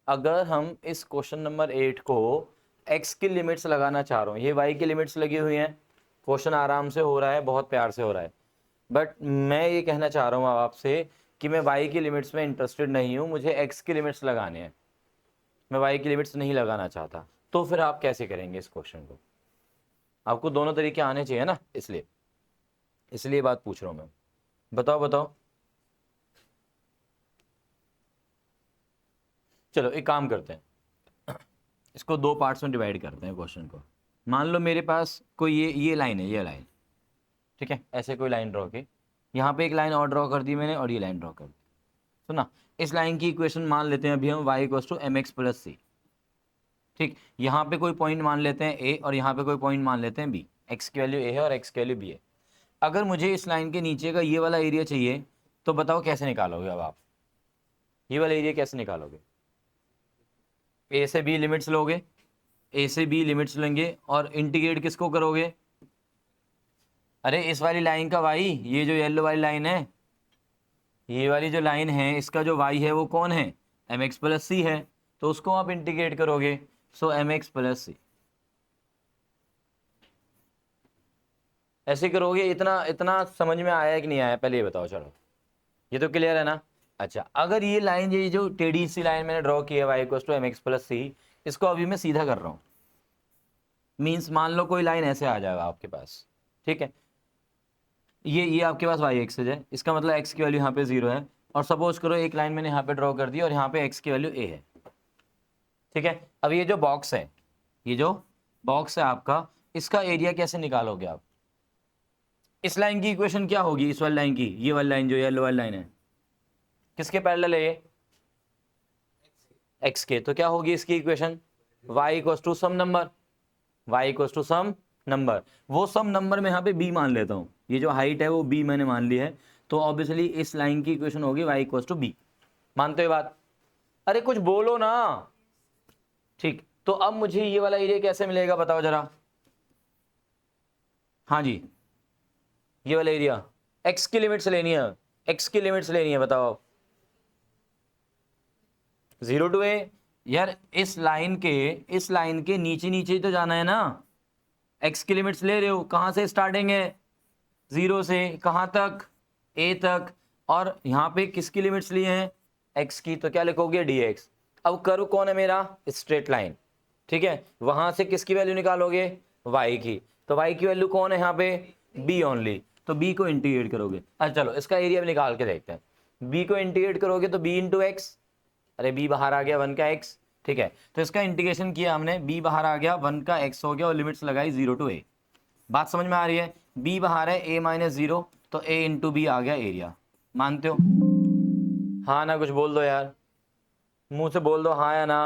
अगर हम इस क्वेश्चन नंबर 8 को x की लिमिट्स लगाना चाह रहा हूँ, ये y की लिमिट्स लगी हुई हैं, क्वेश्चन आराम से हो रहा है, बहुत प्यार से हो रहा है, बट मैं ये कहना चाह रहा हूँ अब आपसे कि मैं y की लिमिट्स में इंटरेस्टेड नहीं हूँ, मुझे x की लिमिट्स लगाने हैं, मैं y की लिमिट्स नहीं लगाना चाहता, तो फिर आप कैसे करेंगे इस क्वेश्चन को? आपको दोनों तरीके आने चाहिए ना, इसलिए बात पूछ रहा हूँ मैं। बताओ बताओ। चलो एक काम करते हैं, इसको दो पार्ट्स में डिवाइड करते हैं क्वेश्चन को। मान लो मेरे पास कोई ये लाइन है, ये लाइन, ठीक है, ऐसे कोई लाइन ड्रॉ की, यहाँ पे एक लाइन और ड्रॉ कर दी मैंने और ये लाइन ड्रॉ कर दी। सुना, इस लाइन की इक्वेशन मान लेते हैं अभी हम y equals to M X plus C. ठीक, यहाँ पे कोई पॉइंट मान लेते हैं a और यहाँ पे कोई पॉइंट मान लेते हैं b, x की वैल्यू a है और x की वैल्यू b है। अगर मुझे इस लाइन के नीचे का ये वाला एरिया चाहिए तो बताओ कैसे निकालोगे? अब आप ये वाला एरिया कैसे निकालोगे? a से b लिमिट्स लोगे, a से b लिमिट्स लेंगे और इंटीग्रेट किसको करोगे? अरे इस वाली लाइन का y, ये जो येलो वाली लाइन है, ये वाली जो लाइन है इसका जो y है वो कौन है? एम एक्स प्लस सी है, तो उसको आप इंटीग्रेट करोगे, सो एम एक्स प्लस सी। ऐसे करोगे। इतना इतना समझ में आया कि नहीं आया, पहले ये बताओ। चलो ये तो क्लियर है ना। अच्छा, अगर ये लाइन, ये जो टेढ़ी सी लाइन मैंने ड्रॉ की है y equals to M X plus C, इसको अभी मैं सीधा कर रहा हूँ, मीन्स मान लो कोई लाइन ऐसे आ जाएगा आपके पास, ठीक है, ये आपके पास y एक्सिस है, इसका मतलब x की वैल्यू यहाँ पे 0 है, और सपोज करो एक लाइन मैंने यहाँ पे ड्रॉ कर दी और यहाँ पे x की वैल्यू a है, ठीक है। अब ये जो बॉक्स है, ये जो बॉक्स है आपका, इसका एरिया कैसे निकालोगे आप? इस लाइन की इक्वेशन क्या होगी? इस वाली लाइन की, ये वाली लाइन जो येलो वाली लाइन है, किसके पैरेलल है ये? x के। तो क्या होगी इसकी equation? y equals to some number, y equals to some number. वो सम नंबर में यहाँ पे b मान लेता हूँ, ये जो हाइट है वो b मैंने मान ली है, तो ऑब्वियसली इस लाइन की इक्वेशन होगी y इक्वल्स टू b। मानते हो बात? अरे कुछ बोलो ना। ठीक, तो अब मुझे ये वाला एरिया कैसे मिलेगा बताओ जरा। हाँ जी, ये वाला एरिया, x की लिमिट्स लेनी है, x की लिमिट्स लेनी है, बताओ। 0 टू a। यार इस लाइन के नीचे नीचे ही तो जाना है ना। x की लिमिट्स ले रहे हो, कहां से स्टार्टिंग है? 0 से कहां तक? a तक। और यहाँ पे किसकी लिमिट्स ली हैं? x की, तो क्या लिखोगे? dx। अब कर्व कौन है मेरा? स्ट्रेट लाइन, ठीक है, वहां से किसकी वैल्यू निकालोगे? y की। तो y की वैल्यू कौन है यहाँ पे? b ओनली, तो b को इंटीग्रेट करोगे। अच्छा चलो इसका एरिया भी निकाल के देखते हैं। b को इंटीग्रेट करोगे तो b इंटू एक्स, अरे b बाहर आ गया 1 का x, ठीक है, तो इसका इंटीग्रेशन किया हमने, b बाहर आ गया 1 का x हो गया और लिमिट्स लगाई 0 टू a। बात समझ में आ रही है? b बाहर है a माइनस 0, तो a इंटू बी आ गया एरिया। मानते हो? हाँ ना, कुछ बोल दो यार, मुंह से बोल दो हाँ या ना।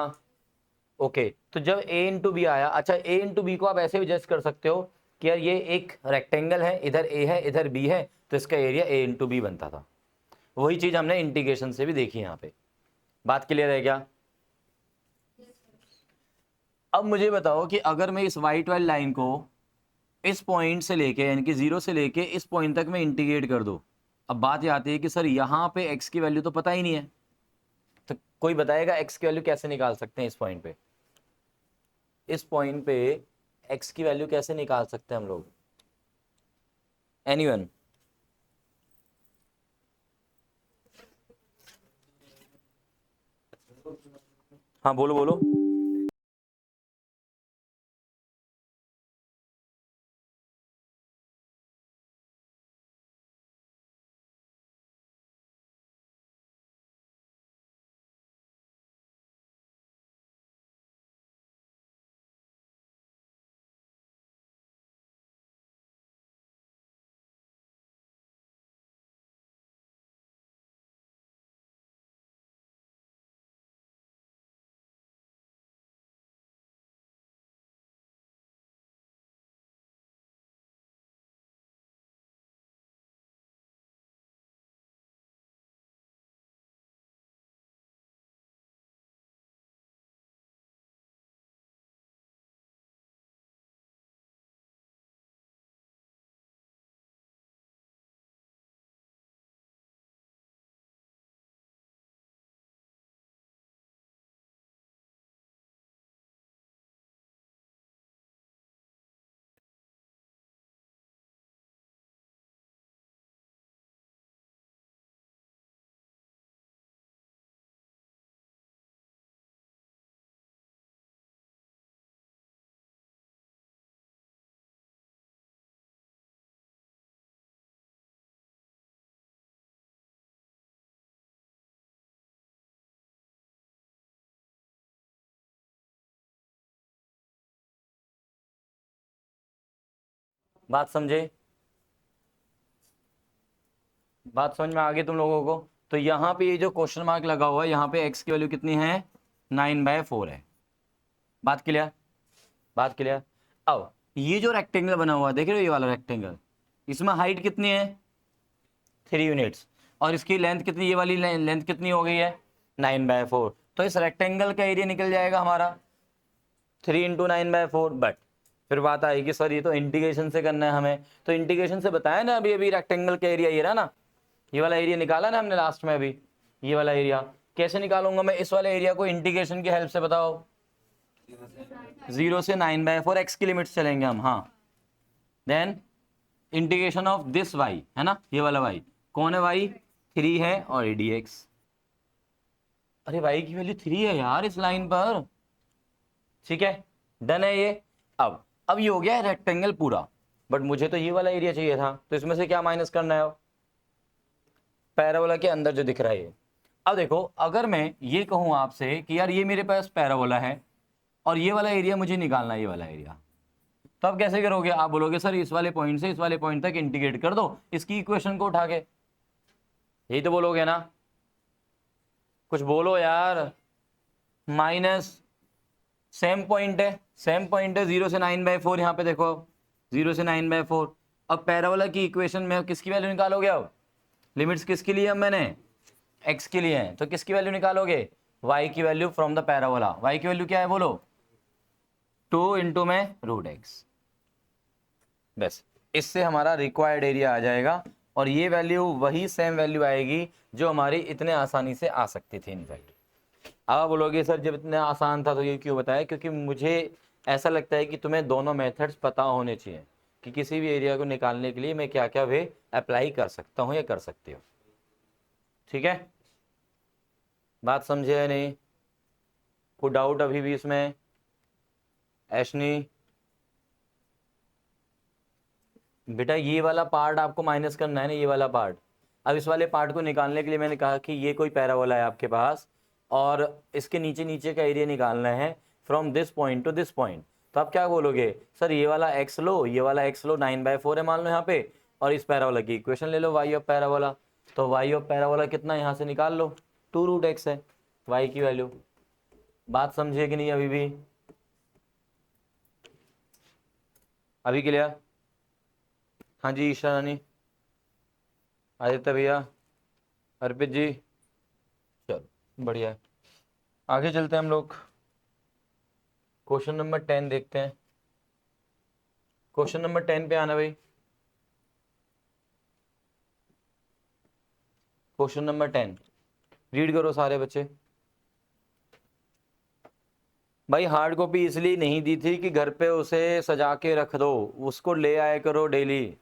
ओके, तो जब a इंटू बी आया, अच्छा a इंटू बी को आप ऐसे भी जज कर सकते हो कि यार ये एक रेक्टेंगल है, इधर a है इधर b है, तो इसका एरिया a इंटू बी बनता था। वही चीज हमने इंटीग्रेशन से भी देखी यहाँ पे। बात क्लियर है क्या? अब मुझे बताओ कि अगर मैं इस वाइट वाली लाइन को इस पॉइंट से लेके, यानी कि 0 से लेके इस पॉइंट तक मैं इंटीग्रेट कर दूं, अब बात ये आती है कि सर यहाँ पे x की वैल्यू तो पता ही नहीं है, तो कोई बताएगा x की वैल्यू कैसे निकाल सकते हैं? इस पॉइंट पे, इस पॉइंट पे x की वैल्यू कैसे निकाल सकते हैं हम लोग? एनीवन? हाँ बोलो बोलो। बात समझे? बात समझ में आ गई तुम लोगों को? तो यहाँ पे ये जो क्वेश्चन मार्क लगा हुआ है, यहाँ पे x की वैल्यू कितनी है? 9/4 है। बात क्लियर? बात क्लियर? अब ये जो रेक्टेंगल बना हुआ है, देख रहे हो ये वाला रेक्टेंगल, इसमें हाइट कितनी है? 3 यूनिट्स। और इसकी लेंथ कितनी, ये वाली लेंथ कितनी हो गई है? 9/4। तो इस रेक्टेंगल का एरिया निकल जाएगा हमारा 3 × 9/4। बट फिर बात आएगी सर ये तो इंटीग्रेशन से करना है हमें, तो इंटीग्रेशन से बताया ना अभी रेक्टेंगल का एरिया ये रहा ना, ये वाला एरिया निकाला ना हमने लास्ट में अभी, ये वाला एरिया कैसे निकालूंगा मैं इस वाले एरिया को? इंटीग्रेशन की हेल्प से। बताओ, 0 से 9/4 x की लिमिट्स चलेंगे हम। हाँ, then integration of this y है ना, ये वाला y कौन है? y 3 है और dx। अरे y की वैल्यू 3 है यार इस लाइन पर। ठीक है, डन है ये। अब ये हो गया है रेक्टेंगल पूरा, बट मुझे तो ये वाला एरिया चाहिए था, तो इसमें से क्या माइनस करना है? पैराबोला के अंदर जो दिख रहा है ये। अब देखो, अगर मैं ये कहूं आपसे कि यार ये मेरे पास पैराबोला है और ये वाला एरिया मुझे निकालना है, ये वाला एरिया, तो आप कैसे करोगे? आप बोलोगे सर इस वाले पॉइंट से इस वाले पॉइंट तक इंटीग्रेट कर दो इसकी इक्वेशन को उठा के, यही तो बोलोगे ना? कुछ बोलो यार। माइनस सेम पॉइंट है, सेम पॉइंट है 0 से 9/4। यहाँ पे देखो 0 से 9/4। अब पैराबोला की इक्वेशन में किसकी वैल्यू निकालोगे? अब लिमिट्स किसके लिए? अब मैंने x के लिए हैं, तो किसकी वैल्यू निकालोगे? y की value from the parabola. y की वैल्यू क्या है बोलो? 2 × में √x। बस इससे हमारा रिक्वायर्ड एरिया आ जाएगा, और ये वैल्यू वही सेम वैल्यू आएगी जो हमारी इतने आसानी से आ सकती थी इनफैक्ट। अब बोलोगे सर जब इतना आसान था तो ये क्यों बताया? क्योंकि मुझे ऐसा लगता है कि तुम्हें दोनों मेथड्स पता होने चाहिए कि किसी भी एरिया को निकालने के लिए मैं क्या क्या वे अप्लाई कर सकता हूँ या कर सकती हूँ। ठीक है, बात समझे या नहीं? कोई डाउट अभी भी इसमें? ऐशनी बेटा ये वाला पार्ट आपको माइनस करना है ना, ये वाला पार्ट। अब इस वाले पार्ट को निकालने के लिए मैंने कहा कि ये कोई पैराबोला है आपके पास और इसके नीचे नीचे का एरिया निकालना है from this point two this point. तो आप क्या बोलोगे? सर ये वाला x लो, ये वाला x लो, 9/4 है मान लो यहाँ पे, और इस पैराबोला की इक्वेशन ले लो y ऑफ पैराबोला। तो y ऑफ पैराबोला कितना यहाँ से निकाल लो? 2√x है y की वैल्यू। बात समझिए कि नहीं अभी भी? अभी क्लियर? हाँ जी ईशा रानी, आदित्य भैया, अर्पित जी, चलो बढ़िया है। आगे चलते हैं हम लोग, क्वेश्चन नंबर 10 देखते हैं। क्वेश्चन नंबर 10 पे आना भाई। क्वेश्चन नंबर 10 रीड करो सारे बच्चे। भाई हार्ड कॉपी इसलिए नहीं दी थी कि घर पे उसे सजा के रख दो, उसको ले आया करो डेली।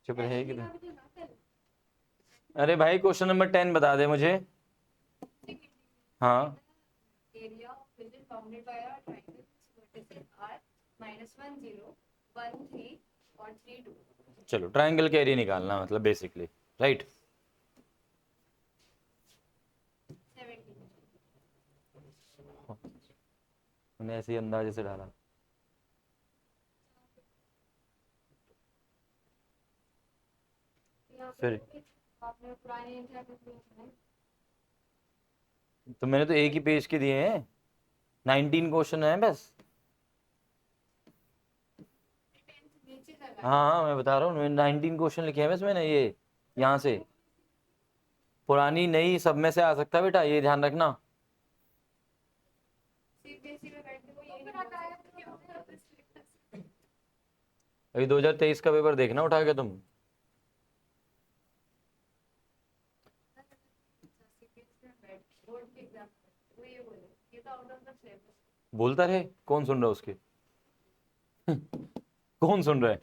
चुप रहेगी तो। अरे भाई क्वेश्चन नंबर 10 बता दे मुझे। हाँ area which is bounded by a triangle vertices are -1 0 1 3 और 3 2। चलो ट्रायंगल का एरिया निकालना मतलब बेसिकली, राइट? 17 मैंने ऐसे ही अंदाजे से डाला। फिर आपने पुराने एग्जाम्पल में तो मैंने तो एक ही पेज के दिए हैं, 19 क्वेश्चन है बस। नीचे लगा हाँ हाँ मैं बता रहा हूँ, 19 क्वेश्चन लिखे हैं बस मैंने, ये यहाँ से। पुरानी नई सब में से आ सकता है बेटा, ये ध्यान रखना। सीबीएसई में बैठने को ये नहीं हटाया तो क्या होगा? अभी 2023 का पेपर देखना उठा के तुम। सीबीएसई में बैठ बोर्ड के एग्जाम वो ये बोले ये तो आउट ऑफ द सिलेबस। बोलता रहे, कौन सुन रहा है उसके? कौन सुन रहा है?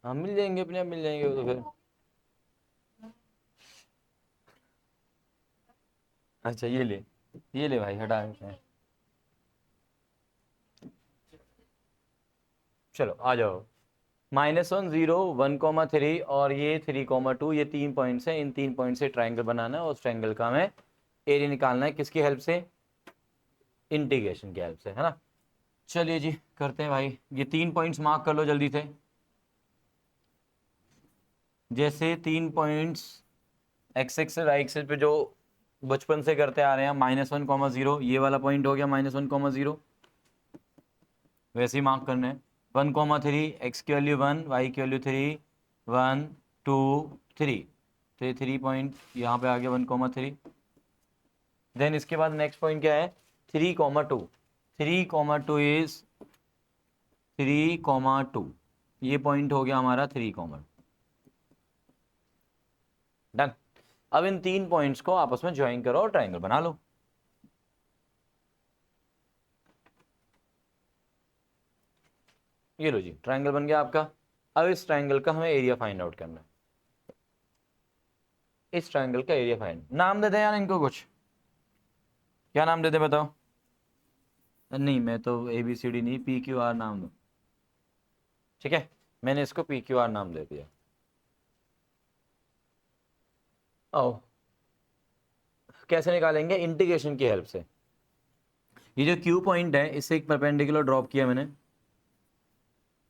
हाँ मिल जाएंगे, अपने आप मिल जाएंगे वो तो फिर। अच्छा ये ले भाई, हटा देते हैं। चलो आ जाओ। -1 0 1,3 और ये 3,2, ये 3 पॉइंट्स हैं। इन 3 पॉइंट से ट्राइंगल बनाना है और उस ट्राइंगल का हमें एरिया निकालना है। किसकी हेल्प से? इंटीग्रेशन की हेल्प से, है ना। चलिए जी करते हैं भाई। ये 3 पॉइंट्स मार्क कर लो जल्दी से। जैसे 3 points X axis Y axis पे जो बचपन से करते आ रहे हैं, -1,0, ये वाला पॉइंट हो गया -1,0, वैसे ही मार्क करना है। 1,3, एक्स की वैल्यू 1, वाई की वैल्यू 3, 1 2 3, तो ये 3 पॉइंट यहाँ पे आ गया 1,3। देन इसके बाद नेक्स्ट पॉइंट क्या है? 3,2, 3,2 इज 3,2, ये पॉइंट हो गया हमारा 3,2। डन। अब इन 3 पॉइंट्स को आपस में ज्वाइन करो और ट्राइंगल बना लो। ये लो जी, ट्राइंगल बन गया आपका। अब इस ट्राइंगल का हमें एरिया फाइंड आउट करना है। इस ट्राइंगल का एरिया फाइंड, नाम दे दें यार इनको कुछ। क्या नाम दे दें बताओ? नहीं मैं तो ABCD नहीं, PQR नाम दो। ठीक है, मैंने इसको PQR नाम दे दिया। आओ, कैसे निकालेंगे? इंटीग्रेशन की हेल्प से। ये जो Q पॉइंट है, इससे एक परपेंडिकुलर ड्रॉप किया मैंने,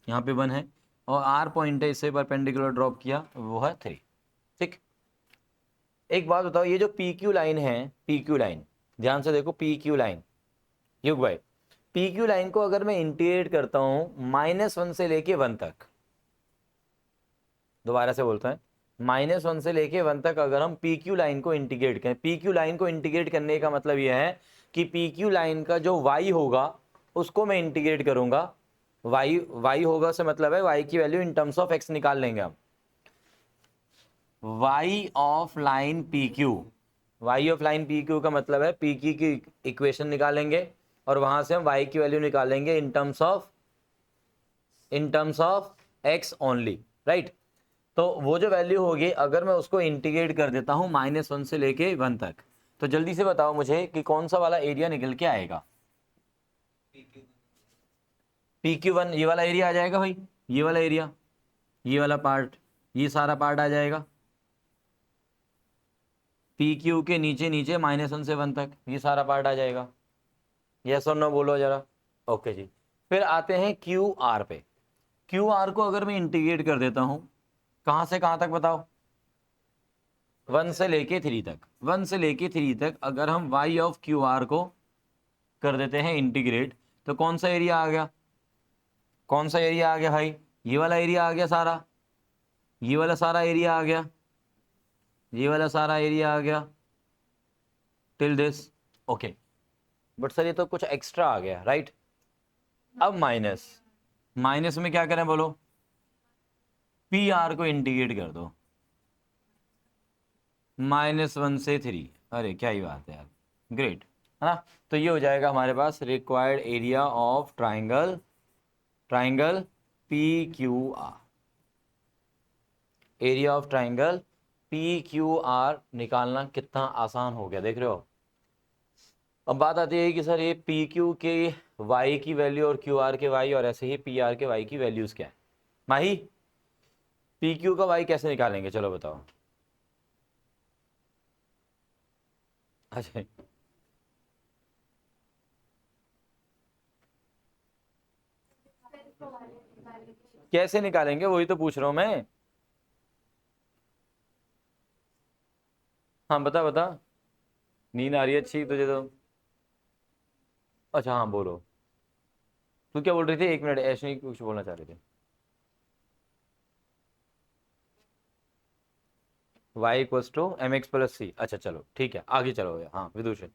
यहाँ पे 1 है, और R पॉइंट है, इससे परपेंडिकुलर ड्रॉप किया, वो है 3। ठीक। एक बात बताओ, ये जो PQ लाइन है, PQ लाइन, ध्यान से देखो, PQ लाइन, युग भाई, PQ लाइन को अगर मैं इंटीग्रेट करता हूँ -1 से लेके 1 तक, दोबारा से बोलता है, -1 से लेके 1 तक अगर हम PQ लाइन को इंटीग्रेट करें, PQ लाइन को इंटीग्रेट करने का मतलब यह है कि PQ लाइन का जो y होगा उसको मैं इंटीग्रेट करूंगा। y होगा से मतलब है y की value in terms of x निकाल लेंगे हम। y ऑफ लाइन PQ का मतलब है PQ की इक्वेशन निकालेंगे और वहां से हम y की वैल्यू निकालेंगे in terms of x only, right. तो वो जो वैल्यू होगी, अगर मैं उसको इंटीग्रेट कर देता हूं -1 से लेके 1 तक, तो जल्दी से बताओ मुझे कि कौन सा वाला एरिया निकल के आएगा? PQ1, ये वाला एरिया आ जाएगा भाई, ये वाला एरिया, ये वाला पार्ट, ये सारा पार्ट आ जाएगा। PQ के नीचे नीचे -1 से 1 तक ये सारा पार्ट आ जाएगा। यस और नो बोलो जरा। ओके जी। फिर आते हैं QR पे। QR को अगर मैं इंटीग्रेट कर देता हूं, कहां से कहां तक बताओ? 1 से लेके 3 तक, 1 से लेके 3 तक अगर हम y ऑफ QR को कर देते हैं इंटीग्रेट, तो कौन सा एरिया आ गया? कौन सा एरिया आ गया भाई? ये वाला एरिया आ गया सारा, ये वाला सारा एरिया आ गया, ये वाला सारा एरिया आ गया till this. Okay, but sir ये तो कुछ एक्स्ट्रा आ गया, राइट। अब माइनस में क्या करें बोलो? PR को इंटीग्रेट कर दो, -1 से 3। अरे क्या ही बात है यार, ग्रेट, है ना। तो ये हो जाएगा हमारे पास required area of triangle PQR। Area of triangle PQR निकालना कितना आसान हो गया, देख रहे हो। अब बात आती है कि सर ये PQ के y की वैल्यू और QR के y, और ऐसे ही PR के y की वैल्यूज क्या है? माही, PQ का y कैसे निकालेंगे, चलो बताओ। अच्छा, कैसे निकालेंगे वही तो पूछ रहा हूं मैं। हाँ बता बता, नींद आ रही है अच्छी तुझे तो। अच्छा हाँ बोलो, तू क्या बोल रही थी? 1 मिनट, ऐसे ही कुछ बोलना चाह रही थी। y equals to mx plus c, अच्छा चलो ठीक है, आगे चलो। हाँ विदुषी,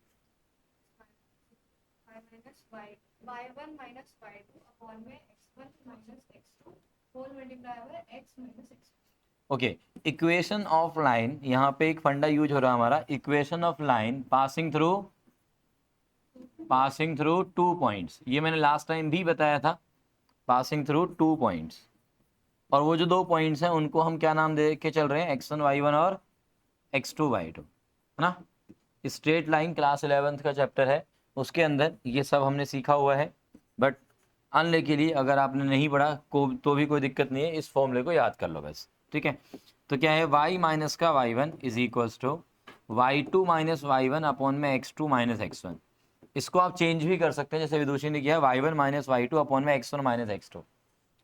y1 minus y2 upon में x1 minus x2 whole multiply by x minus x। Okay. Equation of line, यहाँ पे एक फंडा यूज हो रहा है हमारा, equation of line passing through 2 points, ये मैंने लास्ट टाइम भी बताया था, पासिंग थ्रू 2 पॉइंट्स। और वो जो 2 पॉइंट्स हैं उनको हम क्या नाम दे के चल रहे हैं, x1 y1 और x2 y2, है ना। स्ट्रेट लाइन क्लास 11th का चैप्टर है, उसके अंदर ये सब हमने सीखा हुआ है। बट अनले के लिए अगर आपने नहीं पढ़ा को तो भी कोई दिक्कत नहीं है, इस फॉर्मूले को याद कर लो बस, ठीक है। तो क्या है, y माइनस का y1 is equals to y2 minus y1 upon में x2 माइनस x1। इसको आप चेंज भी कर सकते हैं, जैसे विदुषी ने किया y1 माइनस y2 अपॉन में x1 माइनस x2,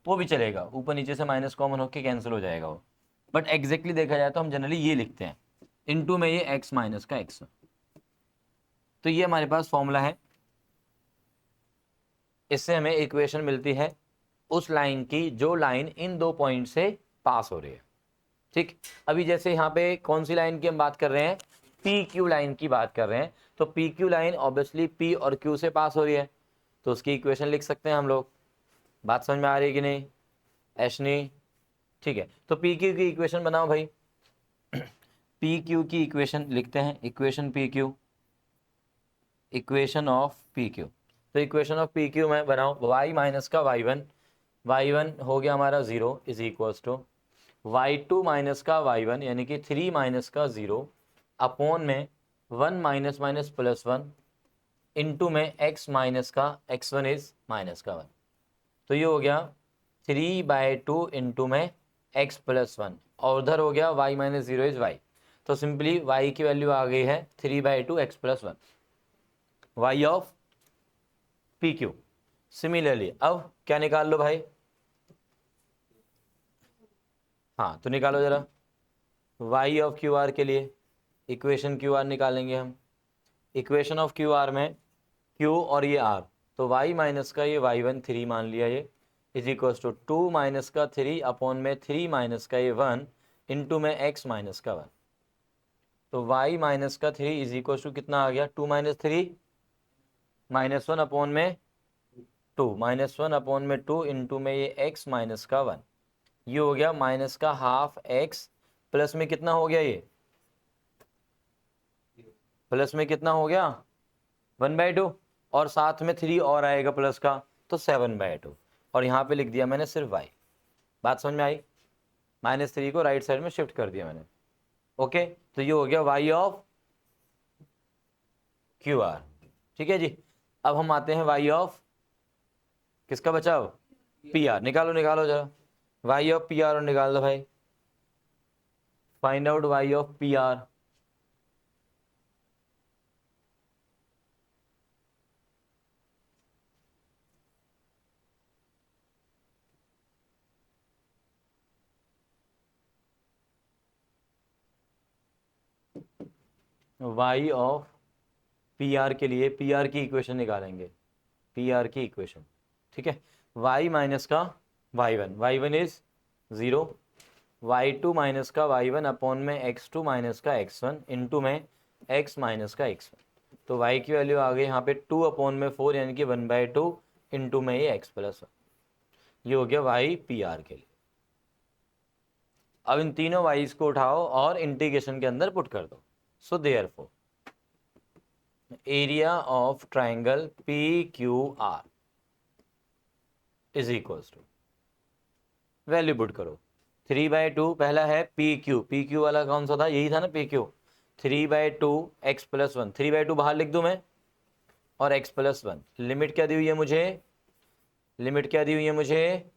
वो भी चलेगा, ऊपर नीचे से माइनस कॉमन होकर कैंसिल हो जाएगा वो। बट एग्जैक्टली देखा जाए तो हम जनरली ये लिखते हैं, इनटू में ये x माइनस का x1। तो ये हमारे पास फॉर्मूला है, इससे हमें इक्वेशन मिलती है उस लाइन की जो लाइन इन 2 पॉइंट से पास हो रही है, ठीक। अभी जैसे यहाँ पे कौन सी लाइन की हम बात कर रहे हैं, पी क्यू लाइन की बात कर रहे हैं। तो P Q line obviously P और क्यू से पास हो रही है, तो उसकी इक्वेशन लिख सकते हैं हम लोग। बात समझ में आ रही है कि नहीं ऐशनी, ठीक है। तो पी क्यू की इक्वेशन बनाओ भाई। पी क्यू की इक्वेशन लिखते हैं, equation P Q, equation of P Q. तो इक्वेशन ऑफ पी क्यू में बनाओ, y माइनस का y1 हो गया हमारा 0 is equals to y2 minus का y1 यानी कि 3 माइनस का 0 अपॉन में 1 माइनस माइनस प्लस 1 इंटू में x माइनस का x1 इज माइनस का 1। तो ये हो गया 3/2 इंटू में x प्लस 1, और उधर हो गया y माइनस 0 इज y। तो सिंपली y की वैल्यू आ गई है 3/2 x plus 1, y of P Q. Similarly अब क्या निकाल लो भाई, हाँ तो निकालो जरा y ऑफ क्यू आर के लिए इक्वेशन क्यू आर निकालेंगे हम। इक्वेशन ऑफ क्यू आर में q और ये r, तो y माइनस का ये y1 3 मान लिया ये इज इक्वल्स टू 2 माइनस का 3 अपॉन में 3 माइनस का ये 1 इंटू में x माइनस का 1। तो y माइनस का 3 इज इक्वल्स टू कितना आ गया, 2 माइनस 3 माइनस 1 अपॉन में 2 माइनस 1 अपॉन में 2 इंटू में ये x माइनस का 1। ये हो गया माइनस का हाफ x, प्लस में कितना हो गया, ये प्लस में कितना हो गया 1/2, और साथ में 3 और आएगा प्लस का, तो 7/2। और यहाँ पे लिख दिया मैंने सिर्फ y। बात समझ में आई, -3 को राइट साइड में शिफ्ट कर दिया मैंने, ओके। तो ये हो गया y ऑफ क्यू आर, ठीक है जी। अब हम आते हैं y ऑफ किसका बचाओ, पी आर। निकालो निकालो जरा y ऑफ पी आर और निकाल दो भाई, find out y of P R. y of P R के लिए पी आर की इक्वेशन निकालेंगे, पी आर की इक्वेशन, ठीक है। y माइनस का y1 इज 0, y2 माइनस का y1 अपॉन में x2 माइनस का x1 इंटू में x माइनस का x1। तो y की वैल्यू आ गई यहाँ पे 2 अपॉन में 4 यानी कि 1/2 इंटू में ये x प्लस 1। ये हो गया y पी आर के लिए। अब इन तीनों y's को उठाओ और इंटीग्रेशन के अंदर पुट कर दो। So therefore area of triangle P Q R is equals to, value put करो 3/2, पहला है पी क्यू वाला कौन सा था, यही था ना पी क्यू, 3/2 x प्लस 1, 3/2 बाहर लिख दूं मैं, और x प्लस 1। लिमिट क्या दी हुई है मुझे, लिमिट क्या दी हुई है मुझे,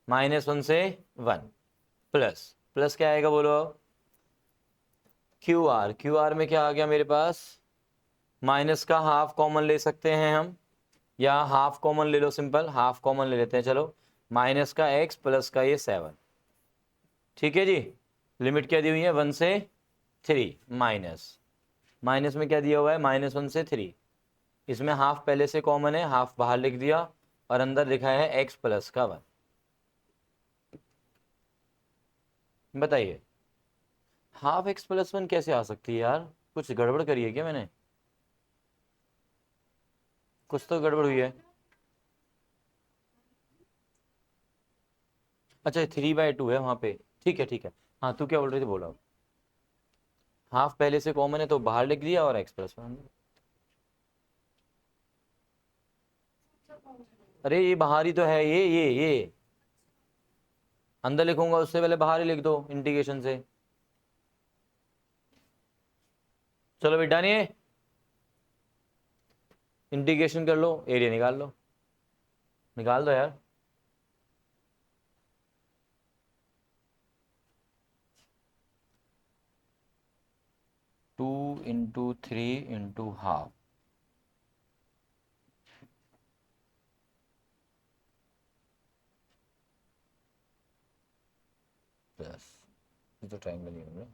-1 से 1, प्लस प्लस क्या आएगा बोलो, क्यू आर में क्या आ गया मेरे पास, माइनस का हाफ कॉमन ले सकते हैं हम, या हाफ कॉमन ले लो, सिंपल हाफ कॉमन ले लेते हैं चलो, माइनस का x प्लस का ये 7, ठीक है जी। लिमिट क्या दी हुई है 1 से 3, माइनस में क्या दिया हुआ है -1 से 3, इसमें हाफ पहले से कॉमन है, हाफ बाहर लिख दिया, और अंदर लिखा है x प्लस का 1। बताइए हाफ x प्लस 1 कैसे आ सकती है यार, कुछ गड़बड़ करी है क्या मैंने, कुछ तो गड़बड़ हुई है। अच्छा 3/2 है वहां पे, ठीक है ठीक है। हाँ तू क्या बोल रही थी, बोला हाफ पहले से कॉमन है तो बाहर लिख दिया और x प्लस 1। अरे ये बाहर ही तो है, ये अंदर लिखूंगा उससे पहले बाहर ही लिख दो इंटीग्रेशन से। चलो बेटा नहीं, इंटीग्रेशन कर लो, एरिया निकाल लो, निकाल दो यार। Two into three into half, plus, ये तो ट्रायंगल ही होगा।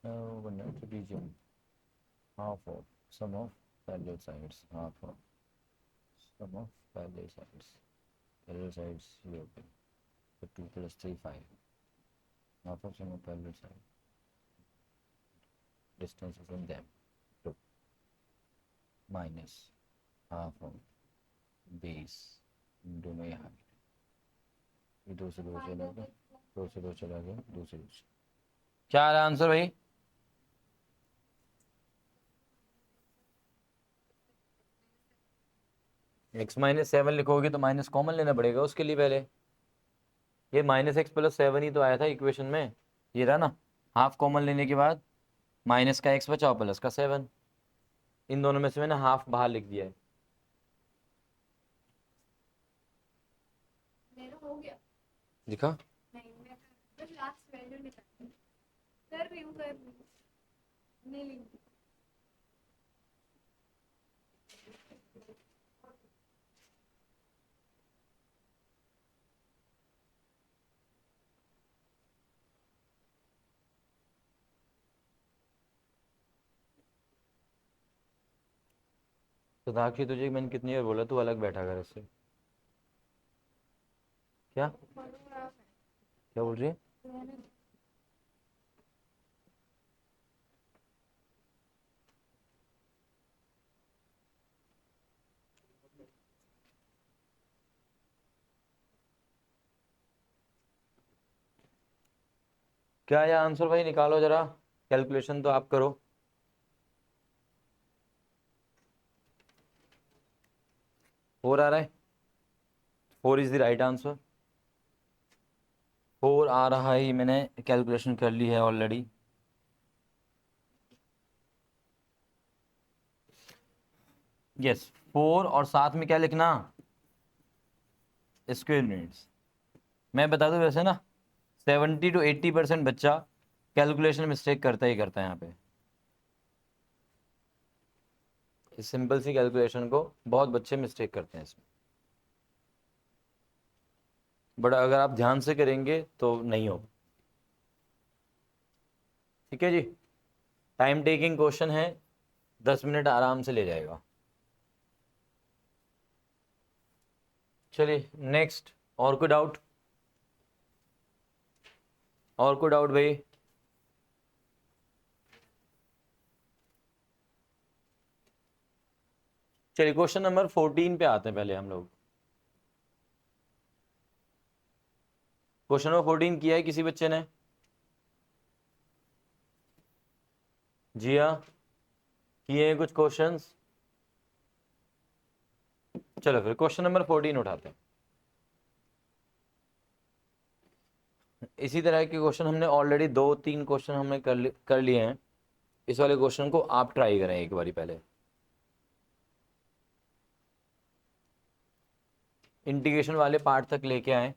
Now the next region, half of sum of parallel sides, half of sum of parallel sides. Parallel sides ये हो गए, तो 2 plus 3 5, half of sum of parallel sides, distance from them 2 minus half of base into my height, ये 2 से 2 चला गया, 2 से 2 चला गया, 2 से 2। क्या आ रहा है आंसर भाई? x-7 लिखोगे तो माइनस कॉमन लेना पड़ेगा उसके लिए पहले। ये -x+7 ही तो आया था इक्वेशन में, ये रहा ना। हाफ कॉमन लेने के बाद माइनस का x बचा और प्लस का 7, इन दोनों में से मैंने हाफ बाहर लिख दिया है। मेरा हो गया। दिखा? नहीं, मैं बस लास्ट वैल्यू निकाल कर रही हूँ नहीं लिखी। तो साक्षी तुझे मैंने कितनी बार बोला तू अलग बैठा कर इससे। क्या क्या बोल रही है? क्या है आंसर भाई? निकालो जरा, कैलकुलेशन तो आप करो। फोर आ रहा है, 4 इज द राइट आंसर। 4 आ रहा है, मैंने कैलकुलेशन कर ली है ऑलरेडी। यस, 4 और साथ में क्या लिखना? Square units. मैं बता दूं वैसे ना, 70 to 80% बच्चा कैलकुलेशन मिस्टेक करता ही करता है यहाँ पे। इस सिंपल सी कैलकुलेशन को बहुत बच्चे मिस्टेक करते हैं इसमें, बट अगर आप ध्यान से करेंगे तो नहीं हो। ठीक है जी, टाइम टेकिंग क्वेश्चन है, 10 मिनट आराम से ले जाएगा। चलिए नेक्स्ट, और कोई डाउट? और कोई डाउट भाई? चलिए क्वेश्चन नंबर 14 पे आते हैं पहले हम लोग। क्वेश्चन नंबर 14 किया है किसी बच्चे ने? जी हाँ, किए हैं कुछ क्वेश्चंस। चलो फिर क्वेश्चन नंबर 14 उठाते हैं। इसी तरह के क्वेश्चन हमने ऑलरेडी 2-3 क्वेश्चन हमने कर लिए हैं। इस वाले क्वेश्चन को आप ट्राई करें एक बारी पहले। इंटीग्रेशन वाले पार्ट तक लेके आए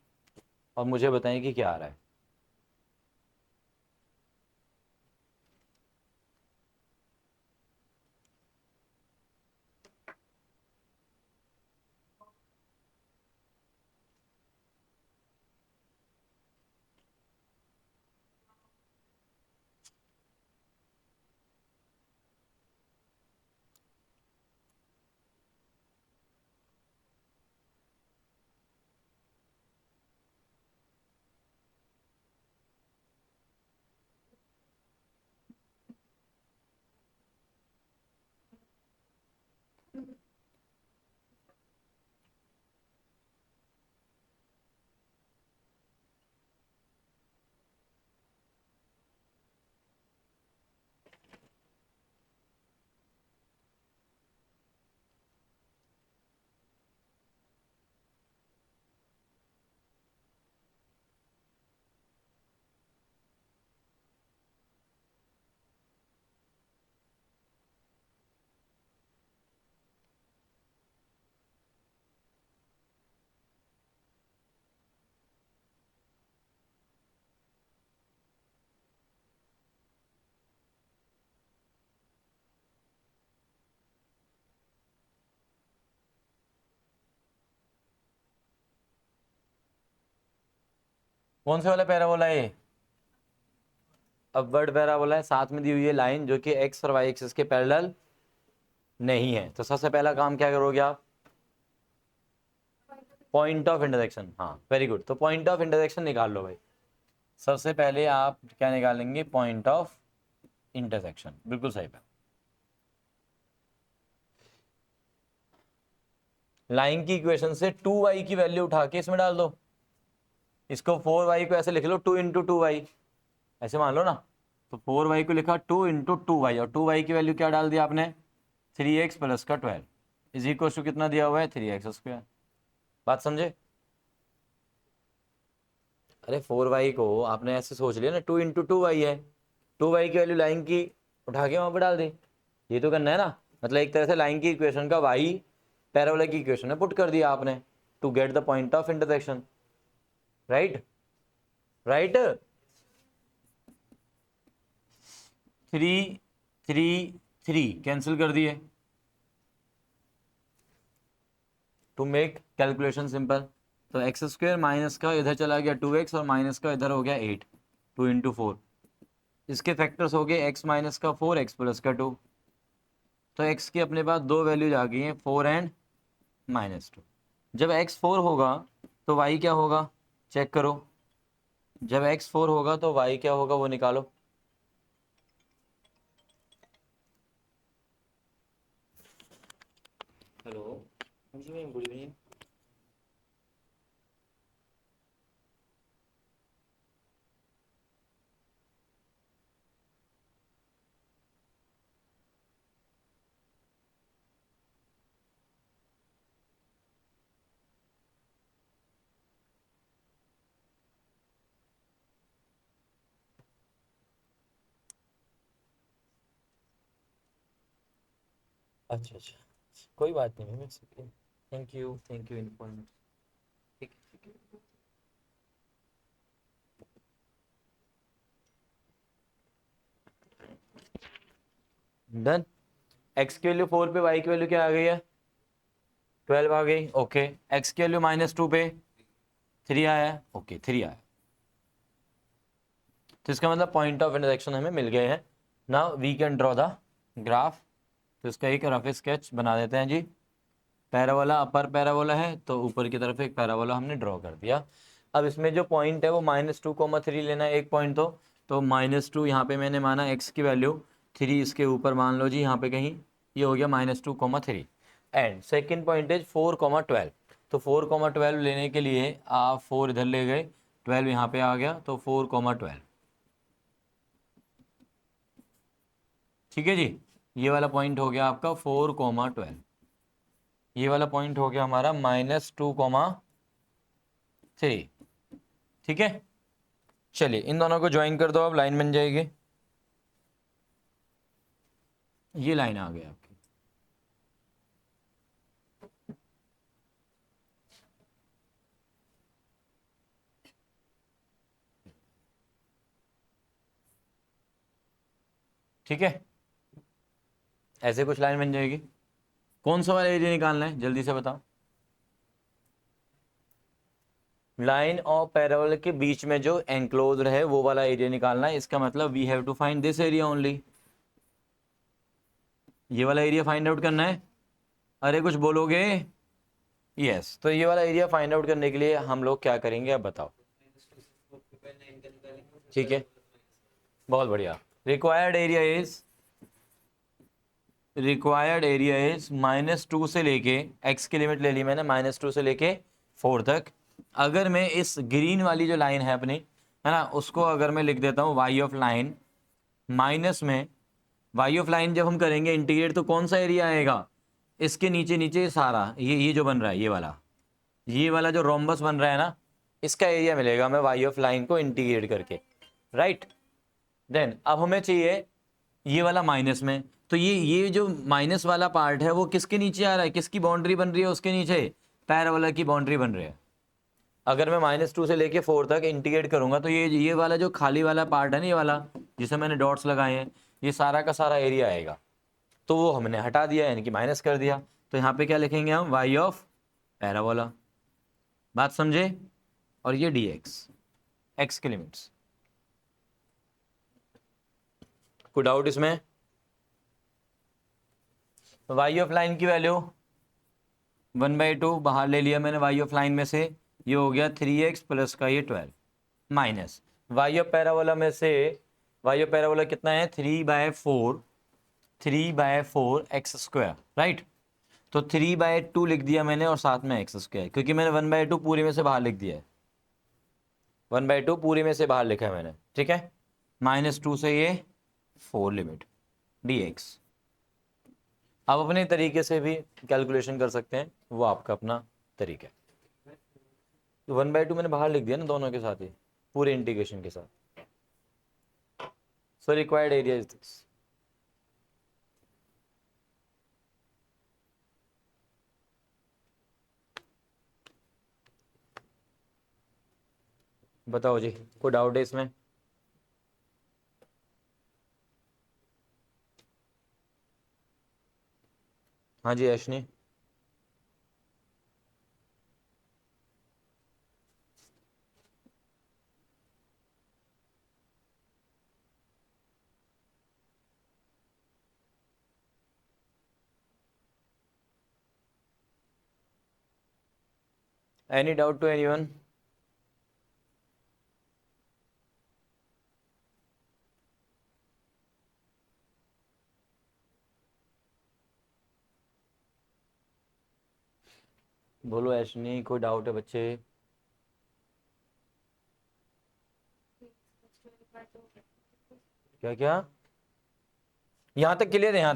और मुझे बताएं कि क्या आ रहा है। कौन से वाला पैराबोला है ये? अपवर्ड पैराबोला है, साथ में दी हुई है लाइन जो कि एक्स और वाई एक्सिस के पैरेलल नहीं है। तो सबसे पहला काम क्या करोगे आप? Point of intersection. हाँ वेरी गुड, तो पॉइंट ऑफ इंटरसेक्शन निकाल लो भाई। सबसे पहले आप क्या निकालेंगे? Point of intersection. बिल्कुल सही बात। लाइन की इक्वेशन से 2y की वैल्यू उठा के इसमें डाल दो। इसको 4y को ऐसे लिख लो 2 इंटू 2y, ऐसे मान लो ना। तो 4y को लिखा 2 इंटू 2y, और 2y की वैल्यू क्या डाल दिया आपने? 3x प्लस का 12 इज इक्वल टू कितना दिया हुआ है? 3x square. बात समझे? अरे 4y को आपने ऐसे सोच लिया ना, 2 इंटू 2y है, 2y की वैल्यू लाइन की उठा के वहां पर डाल दी। ये तो करना है ना, मतलब एक तरह से लाइन की इक्वेशन का y पैराबोला की इक्वेशन में पुट कर दिया आपने to get the point of intersection. Right right. 3 3 3 cancel कर दिए टू मेक कैलकुलेशन सिंपल। तो एक्स स्क्वायर माइनस का इधर चला गया 2x और माइनस का इधर हो गया 8, 2 इंटू 4। इसके फैक्टर्स हो गए x माइनस का 4, x प्लस का 2। तो x की अपने पास दो वैल्यूज आ गई हैं, 4 एंड -2। जब x 4 होगा तो y क्या होगा? चेक करो। जब x 4 होगा तो y क्या होगा वो निकालो। Hello good evening. अच्छा अच्छा, कोई बात नहीं मैम, थैंक यू इन्फॉर्मेशन। ठीक है ठीक है। डन। x की वैल्यू 4 पे y की वैल्यू क्या आ गई है? 12 आ गई। ओके। x की वैल्यू -2 पे 3 आया। ओके 3 आया। तो इसका मतलब पॉइंट ऑफ इंटरसेक्शन हमें मिल गए हैं। Now we can draw the graph. तो इसका एक रफ स्केच बना देते हैं जी। पैराबोला अपर पैराबोला है, तो ऊपर की तरफ एक पैराबोला हमने ड्रॉ कर दिया। अब इसमें जो पॉइंट है वो -2,3 लेना है एक पॉइंट। तो -2 यहाँ पे मैंने माना x की वैल्यू, 3 इसके ऊपर मान लो जी यहाँ पे कहीं, ये हो गया -2,3। And second point is 4,12। तो 4,12 लेने के लिए आप 4 इधर ले गए, 12 यहाँ पे आ गया, तो 4,12। ठीक है जी। ये वाला पॉइंट हो गया आपका 4,12। ये वाला पॉइंट हो गया हमारा -2,3। ठीक है। चलिए इन दोनों को ज्वाइन कर दो, अब लाइन बन जाएगी। ये लाइन आ गई आपकी। ठीक है, ऐसे कुछ लाइन बन जाएगी। कौन सा वाला एरिया निकालना है जल्दी से बताओ। लाइन और पैराबोला के बीच में जो एंक्लोज्ड है वो वाला एरिया निकालना है। इसका मतलब we have to find this area only. ये वाला एरिया फाइंड आउट करना है। अरे कुछ बोलोगे? यस। तो ये वाला एरिया फाइंड आउट करने के लिए हम लोग क्या करेंगे अब बताओ। ठीक है, बहुत बढ़िया। रिक्वायर्ड एरिया इज -2 से लेके, x की लिमिट ले ली मैंने -2 से लेके 4 तक। अगर मैं इस ग्रीन वाली जो लाइन है अपनी, है ना, उसको अगर मैं लिख देता हूँ y ऑफ लाइन माइनस में, y ऑफ लाइन जब हम करेंगे इंटीग्रेट तो कौन सा एरिया आएगा? इसके नीचे नीचे सारा ये जो बन रहा है, ये वाला जो रोम्बस बन रहा है ना, इसका एरिया मिलेगा मैं y ऑफ लाइन को इंटीग्रेट करके। राइट। देन अब हमें चाहिए ये वाला माइनस में। तो ये जो माइनस वाला पार्ट है वो किसके नीचे आ रहा है? किसकी बाउंड्री बन रही है उसके नीचे? पैराबोला की बाउंड्री बन रही है। अगर मैं -2 से लेके 4 तक इंटीग्रेट करूंगा तो ये वाला जो खाली वाला पार्ट है ना, ये वाला जिसे मैंने डॉट्स लगाए हैं, ये सारा का सारा एरिया आएगा। तो वो हमने हटा दिया, यानी कि माइनस कर दिया। तो यहाँ पे क्या लिखेंगे हम? y of parabola. बात समझे? और ये dx। एक्स की लिमिट्स। कोई डाउट इसमें? वाई ऑफ लाइन की वैल्यू 1/2 बाहर ले लिया मैंने वाई ऑफ लाइन में से, ये हो गया 3x प्लस का ये 12 माइनस वाई ऑफ पैराबोला में से, वाई ऑफ पैराबोला कितना है 3/4 एक्स स्क्वायर, राइट। तो 3/2 लिख दिया मैंने और साथ में एक्स स्क्वायर, क्योंकि मैंने 1/2 पूरे में से बाहर लिख दिया है, 1/2 पूरे में से बाहर लिखा है मैंने, ठीक है। -2 से ये 4 लिमिट dx। आप अपने तरीके से भी कैलकुलेशन कर सकते हैं, वो आपका अपना तरीका है। तो 1/2 मैंने बाहर लिख दिया ना दोनों के साथ ही, पूरे इंटीग्रेशन के साथ। So required area is this. बताओ जी, कोई डाउट है इसमें? हाँ जी Aishani. Any doubt to anyone? बोलो ऐशनी, कोई डाउट है बच्चे? क्या क्या? यहाँ तक क्लियर है? यहाँ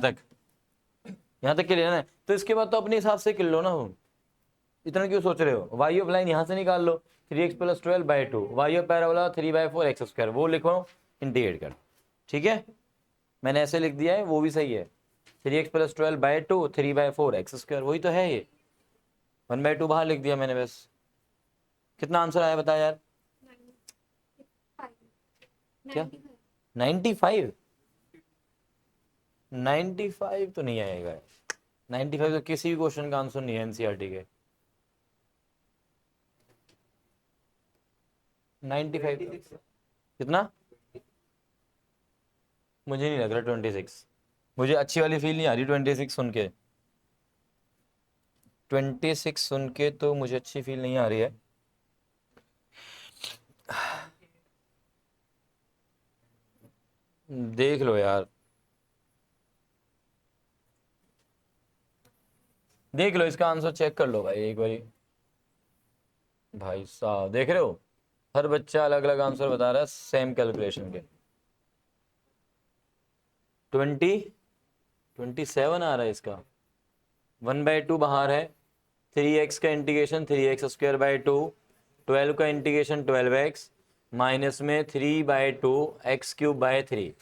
तक क्लियर है। तो इसके बाद तो अपने हिसाब से किल लो ना, तुम इतना क्यों सोच रहे हो? वाई ऑफ लाइन यहाँ से निकाल लो, 3x + 12/2, Y of parabola 3/4 X square, वो लिखो इंटीग्रेट कर, ठीक है। मैंने ऐसे लिख दिया है, वो भी सही है। 3x + 12/2 3/4 एक्स स्क्वायर, वही तो है ये। 1/2 बाहर लिख दिया मैंने बस। कितना आंसर आया बता यार? क्या 95? 95 तो नहीं आएगा, 95 तो किसी भी क्वेश्चन का आंसर नहीं है एनसीईआरटी के। 95 कितना? मुझे नहीं लग रहा 26, मुझे अच्छी वाली फील नहीं आ रही 26 सुन के। 26 सुन के तो मुझे अच्छी फील नहीं आ रही है। देख लो यार, देख लो इसका आंसर चेक कर लो भाई एक बारी। भाई साहब देख रहे हो, हर बच्चा अलग अलग आंसर बता रहा है सेम कैलकुलेशन के। 27 आ रहा है इसका। 1/2 बाहर है, 3x का इंटीग्रेशन 3x² 2, 12 का इंटीग्रेशन 12x, माइनस में 3/2 x³ 3,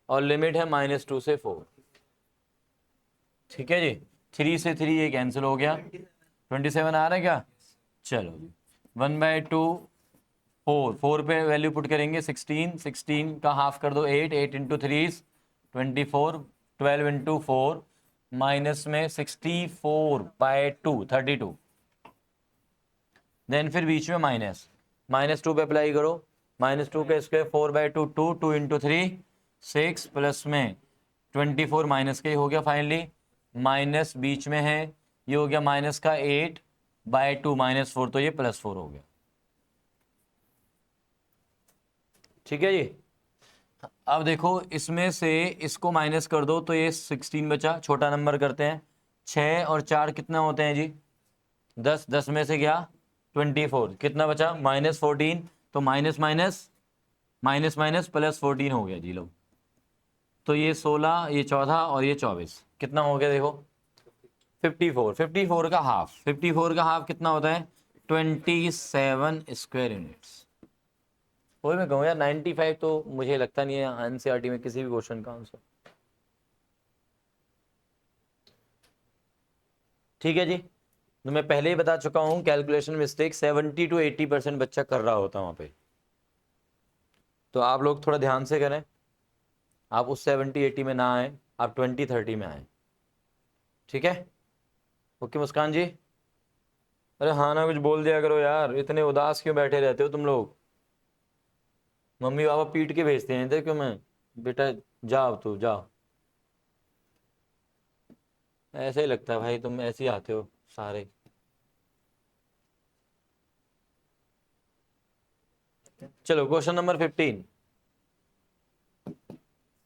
और लिमिट है -2 से 4, ठीक है जी। 3 से 3 ये कैंसिल हो गया, 27 आ रहा है क्या? चलो जी, 1/2 4 पे वैल्यू पुट करेंगे 16, 16 का हाफ कर दो 8, 8 × 3 24, 12 × 4, माइनस में 64/2 32, देन फिर बीच में -2 पे अप्लाई करो, -2 का स्क्वायर 4/2 2, 2 × 3 6, प्लस में 24 माइनस का ही हो गया फाइनली, माइनस बीच में है, ये हो गया माइनस का 8/2 -4, तो ये +4 हो गया, ठीक है जी। अब देखो इसमें से इसको माइनस कर दो तो ये 16 बचा, छोटा नंबर करते हैं, 6 और 4 कितना होते हैं जी? 10, 10 में से गया 24, कितना बचा? -14, तो माइनस माइनस माइनस माइनस +14 हो गया जी। लो तो ये 16, ये 14 और ये 24 कितना हो गया देखो? 54, 54 का हाफ, 54 का हाफ कितना होता है? 27 स्क्वायर यूनिट्स। वही मैं कहूँ यार 95 तो मुझे लगता नहीं है एनसीईआरटी में किसी भी क्वेश्चन का आंसर, ठीक है जी। तो मैं पहले ही बता चुका हूँ कैलकुलेशन मिस्टेक 70 to 80% बच्चा कर रहा होता है वहाँ पे, तो आप लोग थोड़ा ध्यान से करें, आप उस 70-80 में ना आए, आप 20-30 में आए, ठीक है। ओके मुस्कान जी। अरे हाँ ना, कुछ बोल दिया करो यार, इतने उदास क्यों बैठे रहते हो तुम लोग? मम्मी पापा पीट के भेजते हैं इधर क्यों? मैं बेटा जा, अब तू जा। ऐसे ही लगता है भाई, तुम ऐसे ही आते हो सारे। चलो question number 15।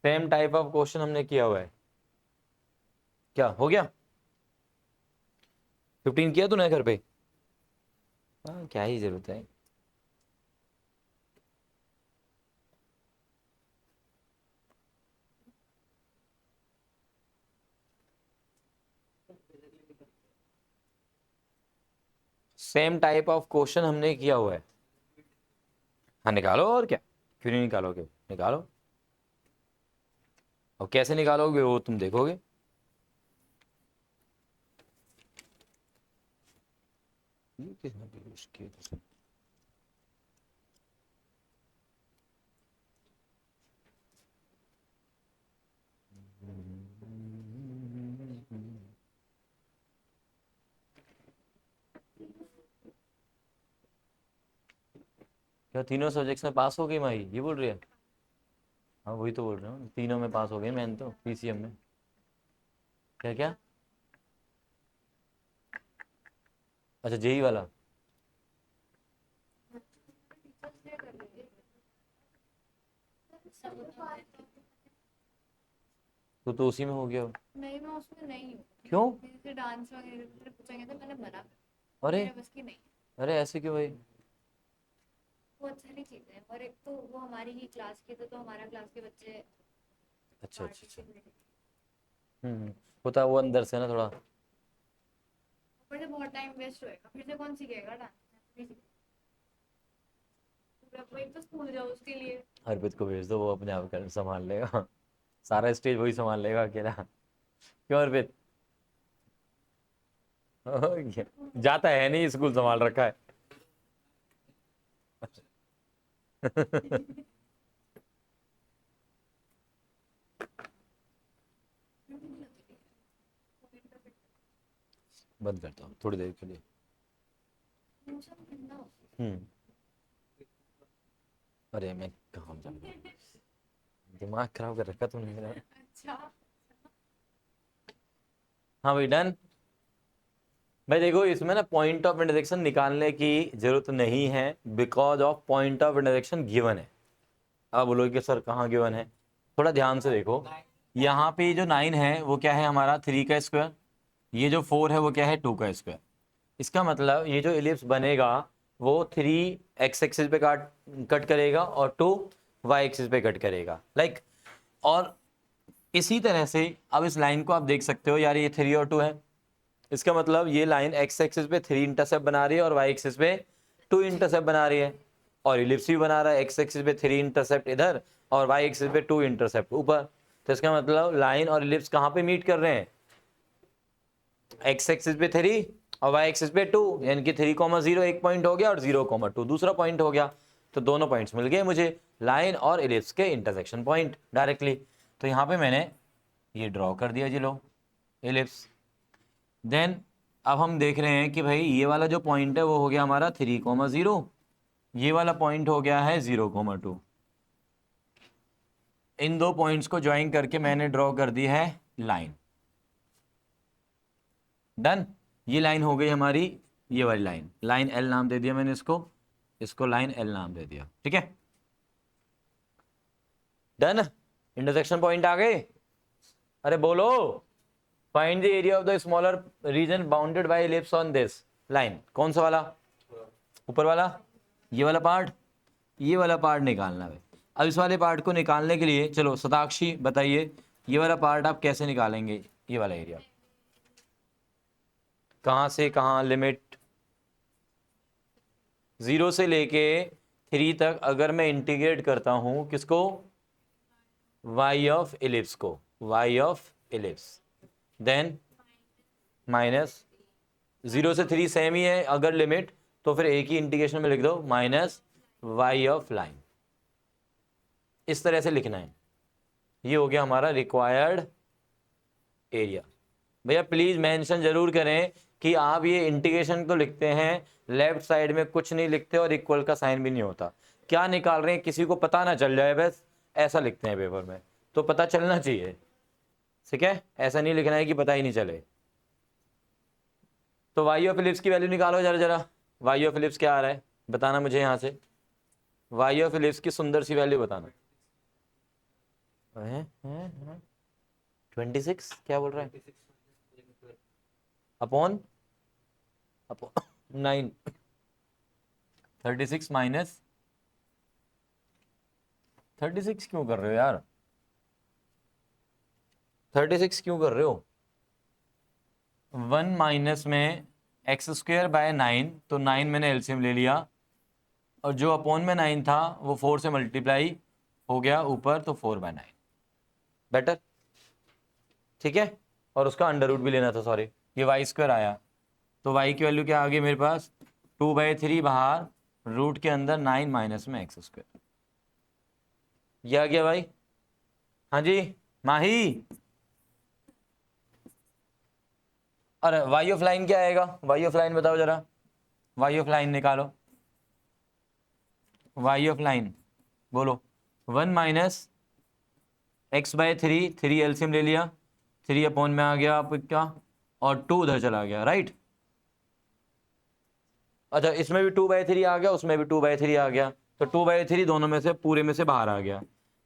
Same type of question हमने किया हुआ है। क्या हो गया? 15 किया तूने घर पे? हाँ, क्या ही जरूरत है। सेम टाइप ऑफ क्वेश्चन हमने किया हुआ है। हाँ निकालो, और क्या, क्यों नहीं निकालोगे, निकालो। और कैसे निकालोगे वो तुम देखोगे। ये किसने publish किया था? क्या तीनों सब्जेक्ट्स में पास हो गई माही, ये बोल रही है? हाँ वही तो बोल रहा हूँ, तीनों में पास हो गई मैंने तो, पीसीएम में। क्या क्या? अच्छा जेई वाला। तो उसी में हो गया हो। नहीं, मैं उसमें नहीं हूँ। क्यों? मेरे से डांस वगैरह के लिए पूछेंगे तो मैंने मना कर, अरे मेरे बस की नहीं। अरे ऐसे क्यों भाई? बहुत सारी चीजें हैं, और एक तो वो हमारी ही क्लास के थे, तो हमारा क्लास के बच्चे अच्छा अच्छा अच्छा। पार्टिसिपेट। होता है वो अंदर से ना थोड़ा। ऊपर से बहुत टाइम वेस्ट होएगा, फिर से कौन सीखेगा डांस? पूरा कोई तो स्कूल जाओ उसके लिए। अर्पित को भेज दो, वो अपने आप कर संभाल लेगा। सारा स्टेज वही संभाल लेगा अकेला। क्यों अर्पित? जाता है नहीं, स्कूल संभाल रखा है। बंद करता हूँ थोड़ी देर के लिए। हम्म। अरे मैं कहाँ जाऊँ, दिमाग खराब कर रखा तूने मेरा। अच्छा। हाँ भाई डन। भाई देखो, इसमें ना पॉइंट ऑफ इंटरसेक्शन निकालने की जरूरत नहीं है, because of point of intersection given है। आप बोलोगे कि सर कहाँ गिवन है? थोड़ा ध्यान से देखो, यहाँ पे जो 9 है वो क्या है हमारा, 3 का स्क्वायर। ये जो 4 है वो क्या है, 2 का स्क्वायर। इसका मतलब ये जो एलिप्स बनेगा वो 3 एक्स एक्सिस पे कट करेगा और 2 वाई एक्सिस पे कट करेगा, लाइक। और इसी तरह से अब इस लाइन को आप देख सकते हो यार, ये 3 और 2 है। इसका मतलब ये लाइन एक्स एक्सिस पे 3 इंटरसेप्ट बना रही है और वाई एक्सिस पे 2 इंटरसेप्ट बना रही है। और इलिप्स भी बना रहा है, एक्स एक्सिस पे 3 इंटरसेप्ट इधर और वाई एक्सिस पे 2 इंटरसेप्ट ऊपर। तो इसका मतलब लाइन और इलिप्स कहाँ पे मीट कर रहे हैं? एक्स एक्सिस पे 3 और वाई एक्सिस पे 2, यानी कि 3,0 एक पॉइंट हो गया और 0,2 दूसरा पॉइंट हो गया। तो दोनों पॉइंट्स मिल गए मुझे, लाइन और इलिप्स के इंटरसेक्शन पॉइंट डायरेक्टली। तो यहाँ पे मैंने ये ड्रॉ कर दिया जी, लो इलिप्स। देन अब हम देख रहे हैं कि भाई ये वाला जो पॉइंट है वो हो गया हमारा 3,0, ये वाला पॉइंट हो गया है 0,2। इन दो पॉइंट्स को ज्वाइन करके मैंने ड्रॉ कर दी है लाइन। डन। ये लाइन हो गई हमारी, ये वाली लाइन, लाइन एल नाम दे दिया मैंने इसको, इसको लाइन एल नाम दे दिया, ठीक है। डन। इंटरसेक्शन पॉइंट आ गए? अरे बोलो। Find the area of the smaller reason bounded by ellipse on this line. कौन सा वाला? ऊपर वाला, ये वाला पार्ट। ये वाला पार्ट निकालना है। अब इस वाले पार्ट को निकालने के लिए चलो शताक्षी बताइए, ये वाला पार्ट आप कैसे निकालेंगे? ये वाला एरिया कहाँ से कहाँ, लिमिट 0 से लेके 3 तक अगर मैं इंटीग्रेट करता हूं किसको? y ऑफ इलिप्स को, y of ellipse. Then minus 0 से 3 सेम ही है अगर लिमिट, तो फिर एक ही इंटीग्रेशन में लिख दो माइनस y ऑफ लाइन। इस तरह से लिखना है। ये हो गया हमारा रिक्वायर्ड एरिया। भैया प्लीज मेंशन जरूर करें कि आप ये इंटीग्रेशन तो लिखते हैं, लेफ्ट साइड में कुछ नहीं लिखते और इक्वल का साइन भी नहीं होता। क्या निकाल रहे हैं किसी को पता ना चल जाए, बस ऐसा लिखते हैं पेपर में, तो पता चलना चाहिए, ठीक है। ऐसा नहीं लिखना है कि पता ही नहीं चले। तो वाई ऑफ फिलिप्स की वैल्यू निकालो जरा जरा। वाई ऑफ फिलिप्स क्या आ रहा है बताना मुझे यहाँ से। वाई ऑफ फिलिप्स की सुंदर सी वैल्यू बताना। 26 क्या बोल रहा है? अपॉन 9। 36 माइनस 36 क्यों कर रहे हो यार? 36 क्यों कर रहे हो? 1 माइनस में एक्स स्क्वायर बाय 9, तो 9 मैंने एलसीएम ले लिया, और जो अपॉन में 9 था वो 4 से मल्टीप्लाई हो गया ऊपर, तो 4/9 बेटर, ठीक है। और उसका अंडर रूट भी लेना था, सॉरी, ये वाई स्क्वायर आया, तो वाई की वैल्यू क्या आ गई मेरे पास? 2/3 बाहर, रूट के अंदर 9 माइनस में एक्स स्क्वायर। ये आ गया भाई। हाँ जी माही। अरे वाई ऑफ लाइन क्या आएगा? वाई ऑफ लाइन बताओ जरा, वाई ऑफ लाइन निकालो। वाई ऑफ लाइन बोलो। 1 माइनस x/3, 3 एलसीएम ले लिया, 3 अपॉन में आ गया आपका, और 2 उधर चला गया, राइट। अच्छा इसमें भी 2/3 आ गया, उसमें भी 2/3 आ गया, तो 2/3 दोनों में से पूरे में से बाहर आ गया।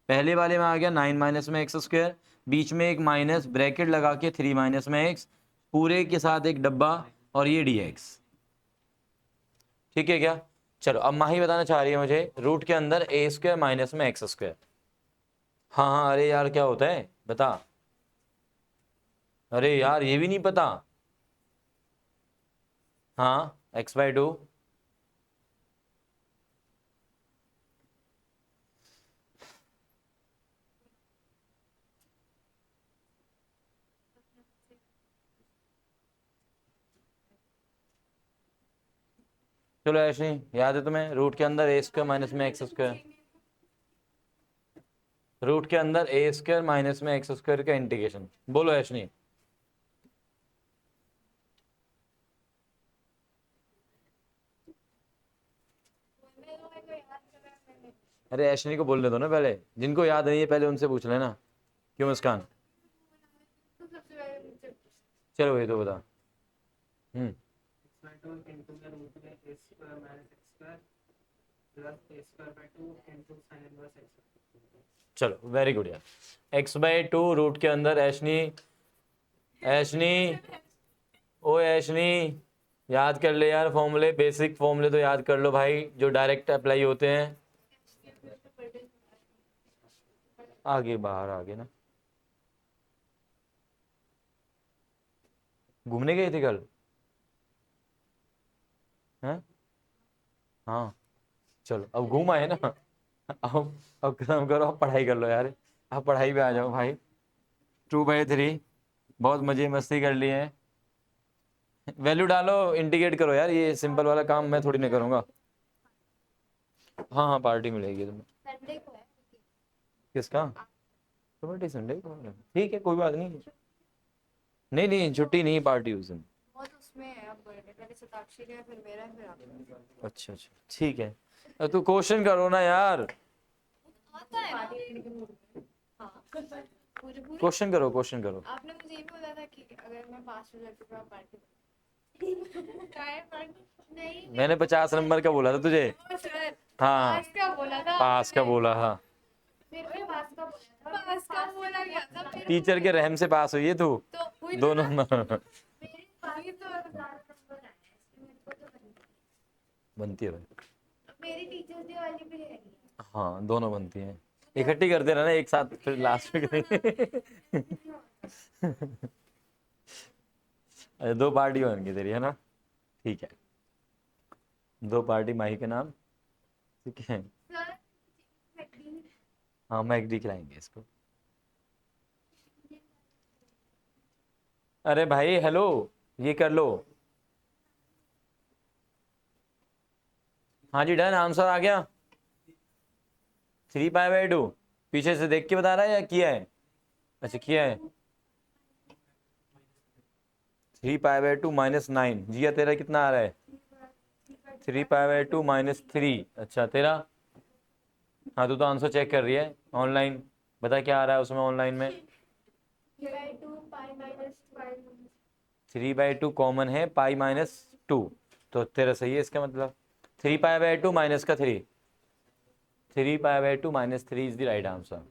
पहले वाले में आ गया 9 माइनस में एक्स स्क्वायर, बीच में एक माइनस ब्रैकेट लगा के 3 माइनस में एक्स, पूरे के साथ एक डब्बा, और ये dx, ठीक है क्या? चलो अब माही बताना चाह रही है मुझे, रूट के अंदर ए स्क्वायर माइनस में एक्स स्क्वायर। हाँ हाँ, अरे यार क्या होता है बता। अरे यार ये भी नहीं पता। हाँ x/2। चलो ऐसे ही याद है तुम्हें, रूट के अंदर ए स्क्वायर माइनस में एक्स स्क्वायर, रूट के अंदर ए स्क्वायर माइनस में एक्स स्क्वायर का इंटीग्रेशन, बोलो ऐशनी। अरे ऐशनी को बोलने दो ना पहले, जिनको याद नहीं है पहले उनसे पूछ लेना। क्यों मुस्कान? चलो ये तो बता। चलो वेरी गुड यार। x/2 रूट के अंदर ऐशनी, ऐशनी, ओ ऐशनी, याद कर ले यार फॉर्मूले, बेसिक फॉर्मूले तो याद कर लो भाई, जो डायरेक्ट अप्लाई होते हैं। आगे बाहर आगे ना, घूमने गए थे कल? हैं? हाँ चलो अब घूम आए ना। अब खत्म करो, अब पढ़ाई कर लो यार, अब पढ़ाई पे आ जाओ भाई। 2/3, बहुत मजे मस्ती कर लिए हैं। वैल्यू डालो, इंडिकेट करो यार, ये सिंपल वाला काम मैं थोड़ी नहीं करूंगा। हाँ हाँ पार्टी मिलेगी तुम्हें। संडे को है। किसका? सैटरडे संडे को? ठीक है कोई बात नहीं, नहीं नहीं छुट्टी नहीं, पार्टी उस दिन। बहुत उसमें है अब बर्थडे, पहले शताक्षी का है, फिर मेरा है, फिर आपका। अच्छा अच्छा ठीक है, अब तू क्वेश्चन करो ना यार, आता है ना। हाँ पूरे पूरे। क्वेश्चन करो क्वेश्चन करो। आपने मुझे ये भी बोला था कि अगर मैं पास हो जाती तो आप पार्टी ट्राई पार्टी नहीं। मैंने 50 नंबर का बोला था तुझे। सर हाँ पास का बोला था। पास का बोला, हाँ फिर भी पास का बोला था। पास का बोला गया था फिर टीचर के रहम से पास हुई है तू, तो हुई दो ना। नंबर। मेरे पास तो 1000 नंबर आए हैं, इसमें मेरे को तो बनती है भाई, मेरी टीचर्स डे वाली भी है। हाँ दोनों बनती हैं, इकट्ठी करते रहना एक साथ, फिर लास्ट में करेंगे। अरे 2 पार्टी होंगी तेरी है ना, ठीक है, 2 पार्टी माही के नाम, ठीक है। हाँ मैकडी खिलाएंगे इसको। अरे भाई हेलो, ये कर लो। हाँ जी डन, आंसर आ गया। 3π/2, पीछे से देख के बता रहा है या किया है? अच्छा किया है। 3π/2 -9। जिया तेरा कितना आ रहा है? 3π/2 -3। अच्छा तेरा? हाँ तू तो आंसर चेक कर रही है ऑनलाइन, बता क्या आ रहा है उसमें ऑनलाइन में? 3/2 कॉमन है, π-2, तो तेरा सही है इसका मतलब। 3π/2 माइनस का 3, 3π/2 -3 इज द राइट आंसर।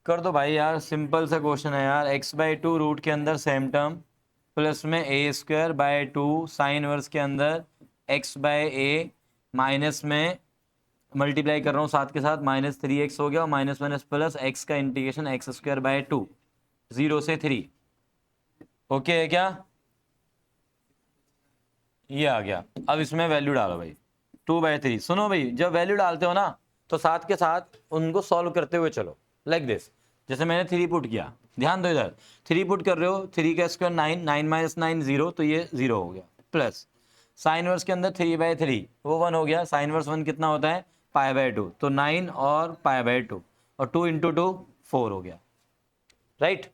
कर दो भाई यार, सिंपल सा क्वेश्चन है यार। x/2 रूट के अंदर सेम टर्म प्लस में a²/2 साइन वर्स के अंदर x/a माइनस में मल्टीप्लाई कर रहा हूँ साथ के साथ -3x हो गया, और माइनस माइनस प्लस x का इंटीग्रेशन x²/2 0 से 3। ओके है क्या? ये आ गया। अब इसमें वैल्यू डालो भाई 2/3। सुनो भाई, जब वैल्यू डालते हो ना तो साथ के साथ उनको सॉल्व करते हुए चलो, लाइक दिस। जैसे मैंने 3 पुट किया, ध्यान दो इधर, 3 पुट कर रहे हो, 3 का स्क्वायर 9, 9 - 9 0, तो ये 0 हो गया, प्लस साइन वर्स के अंदर 3/3 वो 1 हो गया। साइन वर्स 1 कितना होता है? π/2, तो 9 और π/2, और 2 × 2 4 हो गया, राइट।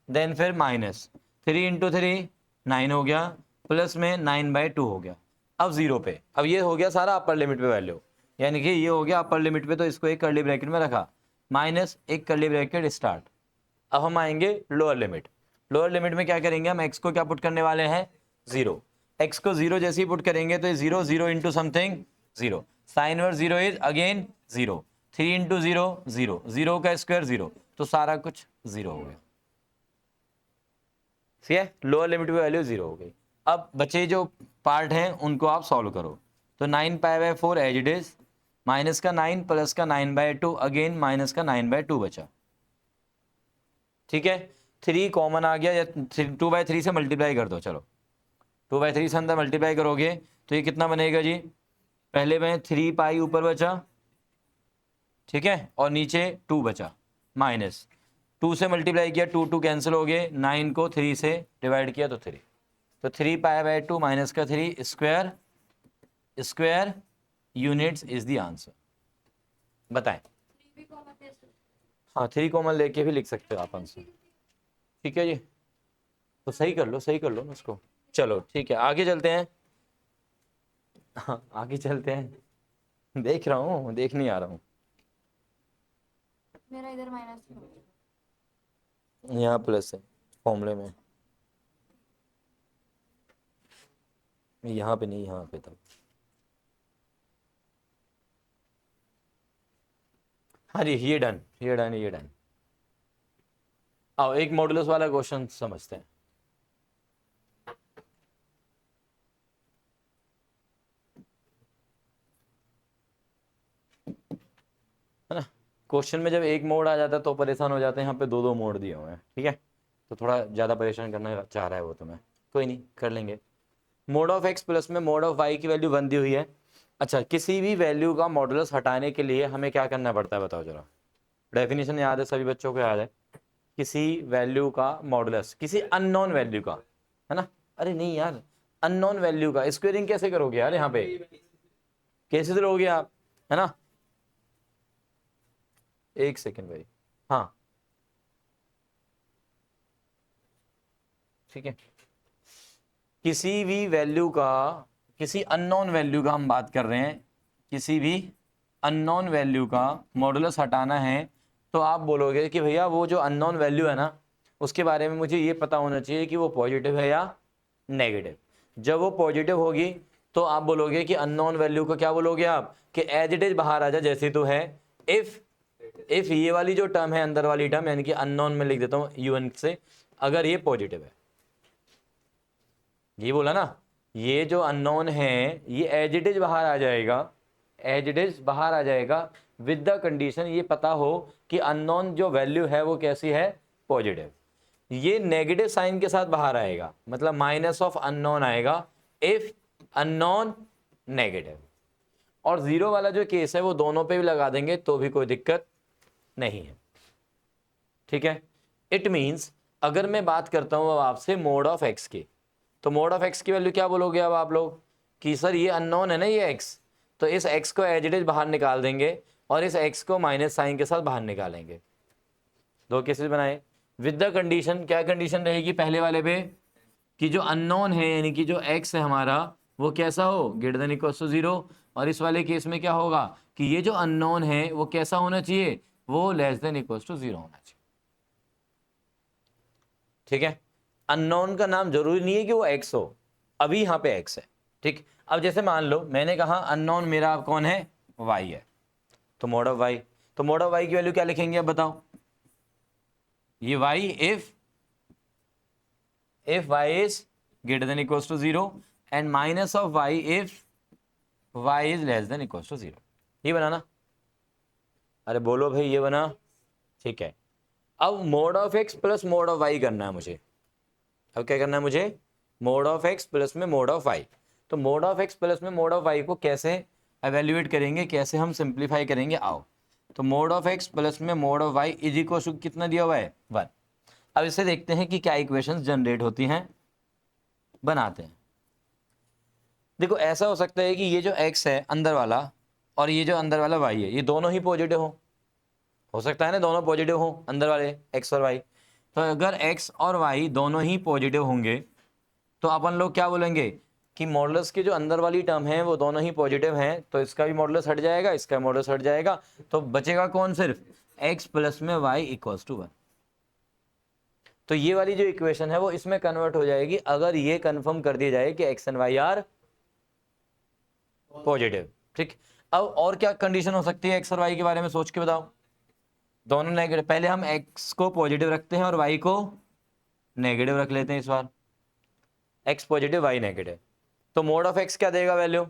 देन फिर माइनस 3 × 3 9 हो गया, प्लस में 9/2 हो गया। अब 0 पे, अब ये हो गया सारा अपर लिमिट पे वैल्यू, यानी कि ये हो गया अपर लिमिट पे, तो इसको एक कर्ली ब्रैकेट में रखा, माइनस एक कर्ली ब्रैकेट स्टार्ट। अब हम आएंगे लोअर लिमिट। लोअर लिमिट में क्या करेंगे हम? x को क्या पुट करने वाले हैं? 0। x को 0 जैसे ही पुट करेंगे तो 0 0 × something 0, sine verse 0 is again 0, 3 × 0 0, 0 का स्क्वायर 0, तो सारा कुछ 0 हो गया। ठीक है, लोअर लिमिट पे वैल्यू 0 हो गई। अब बचे जो पार्ट हैं उनको आप सॉल्व करो, तो 9π/4 एज इट इज, माइनस का 9 प्लस का 9/2 अगेन माइनस का 9/2 बचा। ठीक है, 3 कॉमन आ गया, या 2/3 से मल्टीप्लाई कर दो। चलो 2/3 से अंदर मल्टीप्लाई करोगे तो ये कितना बनेगा जी? पहले में 3π ऊपर बचा, ठीक है, और नीचे 2 बचा, माइनस 2 से मल्टीप्लाई किया, 2 2 कैंसिल हो गए, 9 को 3 से डिवाइड किया तो 3, तो 3π/2 माइनस का 3 square units is the answer. बताएं। हाँ 3 कॉमन लेके भी लिख सकते हो आप आंसर। ठीक है जी, तो सही कर लो, सही कर लो ना उसको। चलो ठीक है, आगे चलते हैं। हाँ आगे चलते हैं, देख रहा हूँ, देख नहीं आ रहा हूँ। मेरा इधर माइनस यहाँ प्लस है फॉर्मूले में, यहाँ पे नहीं, यहाँ पे था। हाँ जी, ये डन, ये डन, ये डन। आओ एक मॉडुलस वाला क्वेश्चन समझते हैं। है ना, क्वेश्चन में जब एक मोड आ जाता है तो परेशान हो जाते हैं। यहाँ पे 2 मोड दिए हुए हैं, ठीक है, तो थोड़ा ज़्यादा परेशान करना चाह रहा है वो, तो मैं कोई नहीं, कर लेंगे। मोड ऑफ x प्लस में मोड ऑफ y की वैल्यू 1 दी हुई है। अच्छा, किसी भी वैल्यू का मॉडुलस हटाने के लिए हमें क्या करना पड़ता है बताओ जरा? डेफिनेशन याद है सभी बच्चों को? याद है? किसी वैल्यू का मॉडुलस, किसी अननोन वैल्यू का, है ना? अरे नहीं यार, अननोन वैल्यू का स्क्वेयरिंग कैसे करोगे यार? यहाँ पे कैसे करोगे आप, है ना? एक सेकेंड भाई, हाँ ठीक है। किसी भी वैल्यू का, किसी अननोन वैल्यू का हम बात कर रहे हैं, किसी भी अननोन वैल्यू का मॉडुलस हटाना है, तो आप बोलोगे कि भैया वो जो अननोन वैल्यू है ना, उसके बारे में मुझे ये पता होना चाहिए कि वो पॉजिटिव है या नेगेटिव। जब वो पॉजिटिव होगी तो आप बोलोगे कि अननोन वैल्यू को क्या बोलोगे आप? कि एज इट इज बाहर आ जा जैसे तो है। इफ ये वाली जो टर्म है, अंदर वाली टर्म, यानी कि अननोन में लिख देता हूँ UN से, अगर ये पॉजिटिव है, ये बोला ना, ये जो अननोन है ये एज इट इज बाहर आ जाएगा, एज इट इज बाहर आ जाएगा विद द कंडीशन ये पता हो कि अननोन जो वैल्यू है वो कैसी है? पॉजिटिव। ये नेगेटिव साइन के साथ बाहर आएगा, मतलब माइनस ऑफ अननोन आएगा इफ अननोन नेगेटिव। और 0 वाला जो केस है वो दोनों पे भी लगा देंगे तो भी कोई दिक्कत नहीं है, ठीक है। इट मीन्स अगर मैं बात करता हूं अब आपसे मोड ऑफ x की, तो मोड ऑफ x की वैल्यू क्या बोलोगे अब आप लोग? कि सर ये अननोन है ना ये x, तो इस x को एज इट इज बाहर निकाल देंगे और इस x को माइनस साइन के साथ बाहर निकालेंगे। 2 केसेस बनाए, विद द कंडीशन, क्या कंडीशन रहेगी पहले वाले पे, कि जो अननोन है यानी कि जो x है हमारा वो कैसा हो, ग्रेटर देन इक्वल टू 0, और इस वाले केस में क्या होगा कि ये जो अननोन है वो कैसा होना चाहिए, वो लेस देन इक्वल टू 0 होना चाहिए। ठीक है, अननोन का नाम जरूरी नहीं है कि वो x हो, अभी यहाँ पे x है। ठीक, अब जैसे मान लो मैंने कहा अननोन मेरा कौन है, y है, तो मोड ऑफ y, तो मोड ऑफ y की वैल्यू क्या लिखेंगे अब बताओ, ये y if y is greater than equals to 0 and minus of y if y is less than equals to 0, ये बना ना, अरे बोलो भाई ये बना। ठीक है, अब mode of x plus mode of y करना है मुझे, अब क्या करना है मुझे, मोड ऑफ x प्लस में मोड ऑफ y, तो मोड ऑफ x प्लस में मोड ऑफ y को कैसे एवेल्युएट करेंगे, कैसे हम सिंप्लीफाई करेंगे, आओ। तो मोड ऑफ x प्लस में mod of y is equal to कितना दिया हुआ है, 1। अब इसे देखते हैं कि क्या इक्वेशंस जनरेट होती हैं, बनाते हैं। देखो ऐसा हो सकता है कि ये जो x है अंदर वाला और ये जो अंदर वाला y है, ये दोनों ही पॉजिटिव हो सकता है ना, दोनों पॉजिटिव हो अंदर वाले x और y। तो अगर x और y दोनों ही पॉजिटिव होंगे तो अपन लोग क्या बोलेंगे कि मॉडुलस की जो अंदर वाली टर्म है वो दोनों ही पॉजिटिव हैं, तो इसका भी मॉडुलस हट जाएगा, इसका मॉडुलस हट जाएगा, तो बचेगा कौन, सिर्फ x प्लस में y इक्वल्स टू 1। तो ये वाली जो इक्वेशन है वो इसमें कन्वर्ट हो जाएगी अगर ये कंफर्म कर दिया जाए कि x and y are positive. ठीक, अब और क्या कंडीशन हो सकती है x और y के बारे में सोच के बताओ, दोनों नेगेटिव, पहले हम x को पॉजिटिव रखते हैं और y को नेगेटिव रख लेते हैं इस बार, x पॉजिटिव y नेगेटिव, तो मोड ऑफ x क्या देगा value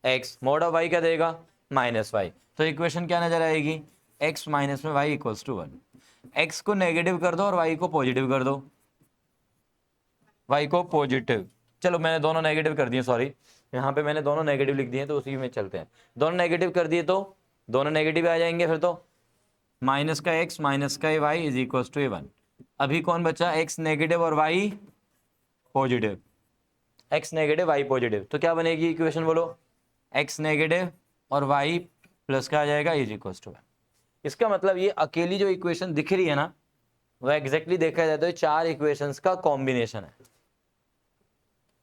x, mode of y क्या देगा माइनस y, तो इक्वेशन क्या नजर आएगी, x माइनस में y इक्वल्स टू 1। x को नेगेटिव कर दो और y को पॉजिटिव कर दो, y को पॉजिटिव, चलो मैंने दोनों नेगेटिव कर दिए, सॉरी यहाँ पे मैंने दोनों नेगेटिव लिख दिए तो उसी में चलते हैं, दोनों नेगेटिव कर दिए तो दोनों नेगेटिव आ जाएंगे, फिर तो माइनस का x माइनस का y इज इक्वल्स टू 1। अभी कौन बचा, x नेगेटिव और y positive, x negative y positive, तो क्या बनेगी इक्वेशन बोलो, x नेगेटिव और y प्लस का आ जाएगा इज इक्वल्स टू 1। इसका मतलब ये अकेली जो इक्वेशन दिख रही है ना वो एग्जैक्टली देखा जाए तो 4 इक्वेशंस का कॉम्बिनेशन है।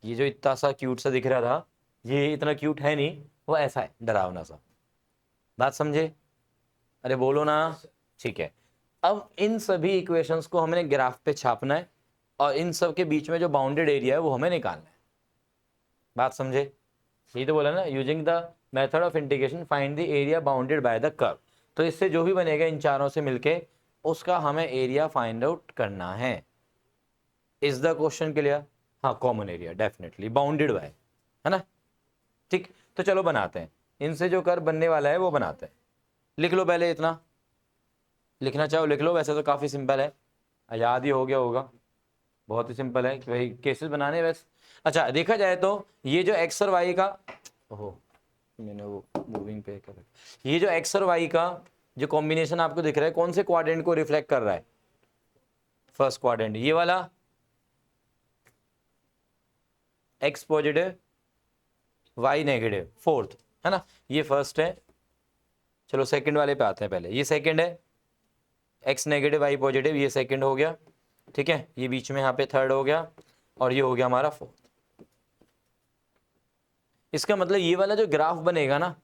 ये जो इतना सा क्यूट सा दिख रहा था ये इतना क्यूट है नहीं, वो ऐसा है डरावना सा, बात समझे, अरे बोलो ना। ठीक है, अब इन सभी इक्वेशंस को हमने ग्राफ पे छापना है और इन सब के बीच में जो बाउंडेड एरिया है वो हमें निकालना है, बात समझे, यही तो बोला ना, using the method of integration find the area bounded by the curve, तो इससे जो भी बनेगा इन चारों से मिलके उसका हमें एरिया फाइंड आउट करना है। इज द क्वेश्चन क्लियर, हाँ common area definitely bounded by, है ना। ठीक, तो चलो बनाते हैं, इनसे जो कर्व बनने वाला है वो बनाते हैं। लिख लो पहले, इतना लिखना चाहो लिख लो, वैसे तो काफ़ी सिंपल है, याद ही हो गया होगा, बहुत ही सिंपल है कि भाई केसेस बनाने बस। अच्छा देखा जाए तो ये जो एक्स और वाई का, ओहो मैंने वो मूविंग पे कर, ये जो एक्स और वाई का जो कॉम्बिनेशन आपको दिख रहा है कौन से क्वाड्रेंट को रिफ्लेक्ट कर रहा है, फर्स्ट क्वाड्रेंट, ये वाला X positive Y negative fourth, है ना, ये फर्स्ट है। चलो सेकंड वाले पे आते हैं, पहले ये सेकंड है, एक्स नेगेटिव वाई पॉजिटिव, ये सेकंड हो गया, ठीक है, ये बीच में यहाँ पे थर्ड हो गया और ये हो गया हमारा फोर्थ। इसका मतलब ये वाला जो ग्राफ बनेगा ना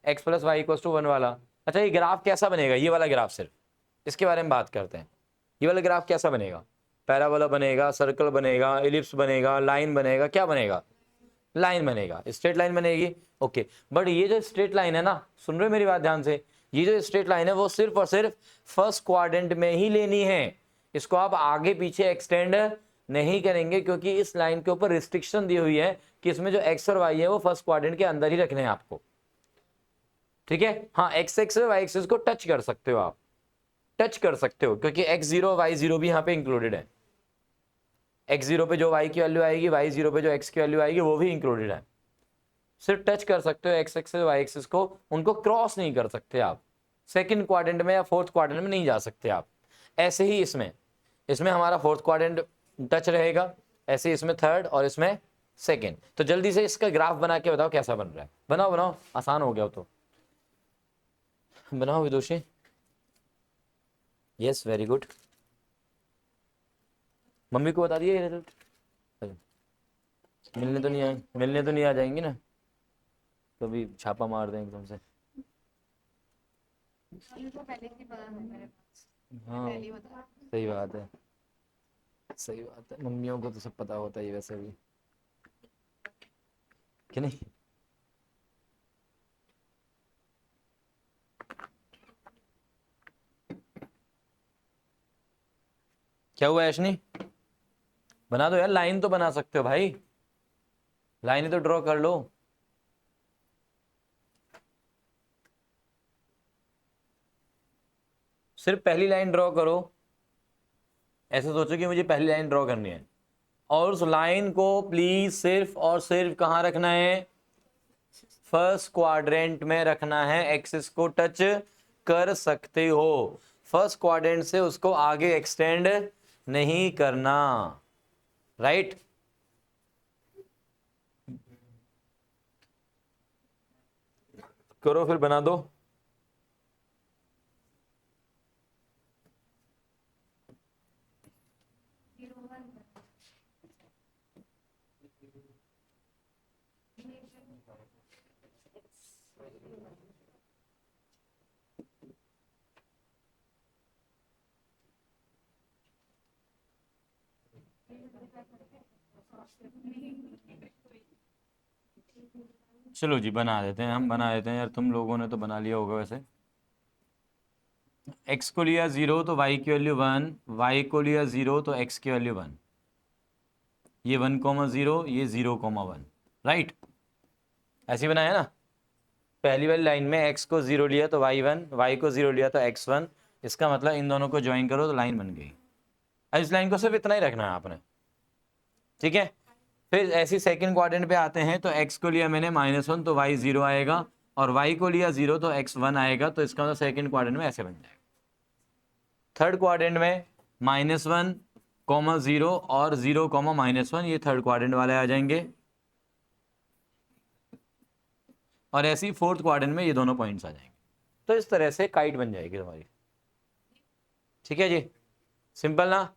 x plus Y equal to 1 वाला, अच्छा ये ग्राफ कैसा बनेगा, ये वाला ग्राफ, सिर्फ इसके बारे में बात करते हैं, ये वाला ग्राफ कैसा बनेगा, पैराबोला बनेगा, सर्कल बनेगा, एलिप्स बनेगा, लाइन बनेगा, क्या बनेगा, लाइन बनेगा, स्ट्रेट लाइन बनेगी, ओके। बट ये जो स्ट्रेट लाइन है ना, सुन रहे हो मेरी बात ध्यान से, ये जो स्ट्रेट लाइन है वो सिर्फ और सिर्फ फर्स्ट क्वाड्रेंट में ही लेनी है, इसको आप आगे पीछे एक्सटेंड नहीं करेंगे क्योंकि इस लाइन के ऊपर रिस्ट्रिक्शन दी हुई है कि इसमें जो एक्स और वाई है वो फर्स्ट क्वाड्रेंट के अंदर ही रखने हैं आपको, ठीक है। हाँ एक्स एक्स वाई एक्सिस को टच कर सकते हो, आप टच कर सकते हो क्योंकि x0 y0 भी यहाँ पे इंक्लूडेड है, x0 पे जो y की वैल्यू आएगी, y0 पे जो x की वैल्यू आएगी वो भी इंक्लूडेड है, सिर्फ टच कर सकते हो एक्स एक्सिस वाई एक्सिस को, उनको क्रॉस नहीं कर सकते आप, सेकंड क्वाड्रेंट में या फोर्थ क्वाड्रेंट में नहीं जा सकते आप। ऐसे ही इसमें हमारा फोर्थ क्वाड्रेंट टच रहेगा, ऐसे इसमें थर्ड और इसमें सेकंड। तो जल्दी से इसका ग्राफ बना के बताओ कैसा बन रहा है, बनाओ बनाओ, आसान हो गया तो बनाओ विदुषी, यस वेरी गुड। मम्मी को बता दिए ये रिजल्ट? मिलने तो नहीं आ जाएंगी ना, कभी छापा मार दें एकदम से। उनको पहले से पता था मेरे पास, हाँ पहले ही बता। सही बात है, सही बात है, मम्मियों को तो सब पता होता है वैसे भी, कि नहीं? क्या हुआ ऐशनी? बना दो यार, लाइन तो बना सकते हो भाई, लाइन ही तो ड्रॉ कर लो। सिर्फ पहली लाइन ड्रॉ करो, ऐसे सोचो कि मुझे पहली लाइन ड्रॉ करनी है, और उस लाइन को प्लीज सिर्फ और सिर्फ कहाँ रखना है? फर्स्ट क्वाड्रेंट में रखना है। एक्सिस को टच कर सकते हो, फर्स्ट क्वाड्रेंट से उसको आगे एक्सटेंड नहीं करना, राइट? करो फिर, बना दो। चलो जी बना देते हैं, हम बना देते हैं यार, तुम लोगों ने तो बना लिया होगा वैसे। x को लिया 0 तो y की वैल्यू 1, y को लिया 0 तो x की वैल्यू 1, ये 1,0, ये 0,1, राइट? ऐसे ही बनाया ना? पहली वाली लाइन में x को 0 लिया तो y1, y को 0 लिया तो x1, इसका मतलब इन दोनों को ज्वाइन करो तो लाइन बन गई। अब इस लाइन को सिर्फ इतना ही रखना है आपने, ठीक है? फिर ऐसी सेकंड क्वाड्रेंट पे आते हैं, तो x को लिया मैंने -1 तो y 0 आएगा, और y को लिया 0 तो x 1 आएगा, तो इसका मतलब सेकंड क्वाड्रेंट में ऐसे बन जाएगा। थर्ड क्वाड्रेंट में -1, 0 और 0, -1, ये थर्ड क्वाड्रेंट वाले आ जाएंगे, और ऐसे ही फोर्थ क्वाड्रेंट में ये दोनों पॉइंट्स आ जाएंगे। तो इस तरह से काइट बन जाएगी तुम्हारी, ठीक है जी? सिंपल ना?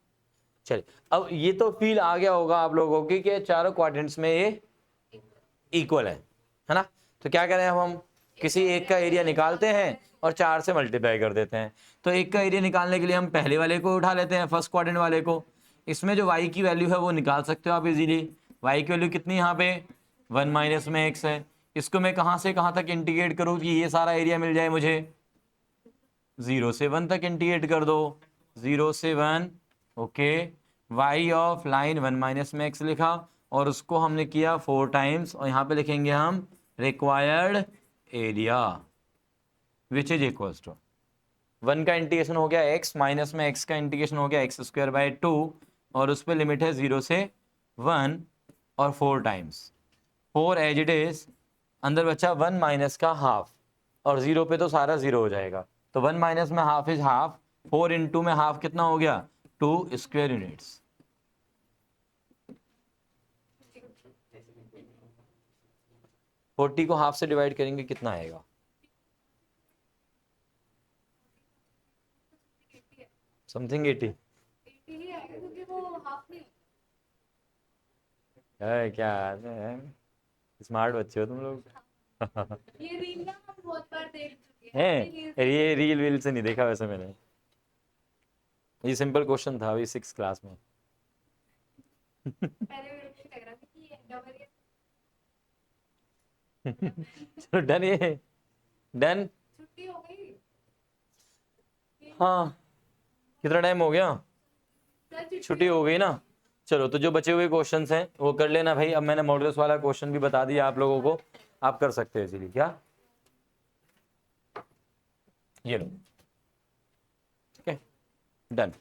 चलिए, अब ये तो फील आ गया होगा आप लोगों की कि चारों क्वाड्रेंट्स में ये इक्वल है ना? तो क्या करें, अब हम किसी एक का एरिया निकालते हैं और 4 से मल्टीप्लाई कर देते हैं। तो एक का एरिया निकालने के लिए हम पहले वाले को उठा लेते हैं, फर्स्ट क्वाड्रेंट वाले को। इसमें जो y की वैल्यू है वो निकाल सकते हो आप इजीली। y की वैल्यू कितनी यहाँ पे? 1 माइनस में x है। इसको मैं कहाँ से कहाँ तक इंटीग्रेट करूँ कि ये सारा एरिया मिल जाए मुझे? 0 से 1 तक इंटीग्रेट कर दो, 0 से 1, okay. y of line 1 minus में x लिखा, और उसको हमने किया 4 टाइम्स, और यहाँ पे लिखेंगे हम required area which is equals to 1 का इंटीग्रेशन हो गया x, माइनस में x का इंटीग्रेशन हो गया x²/2, और उस पर लिमिट है 0 से 1 और 4 टाइम्स 4 एज इट इज, अंदर बचा 1 माइनस का हाफ, और 0 पे तो सारा 0 हो जाएगा, तो 1 माइनस में हाफ इज हाफ, 4 इंटू में हाफ कितना हो गया? 2 स्क्वायर यूनिट्स। फोर्टी को हाफ से डिवाइड करेंगे कितना आएगा? समथिंग 80 ही आएगा क्योंकि वो हाफ नहीं है। क्या है, स्मार्ट बच्चे हो तुम लोग। ये रील ना हम बहुत बार देख चुके हैं, ये रील वील से नहीं देखा वैसे मैंने, ये सिंपल क्वेश्चन था अभी 6th क्लास में। पहले मेरे को लग रहा था कि ये डबल चलो डन, ये डन। छुट्टी हो गई। हाँ, कितना टाइम हो गया? छुट्टी हो गई ना? चलो, तो जो बचे हुए क्वेश्चंस हैं वो कर लेना भाई। अब मैंने मॉडल्स वाला क्वेश्चन भी बता दिया आप लोगों को, आप कर सकते हो इसीलिए। क्या ये लो, ठीक है, डन।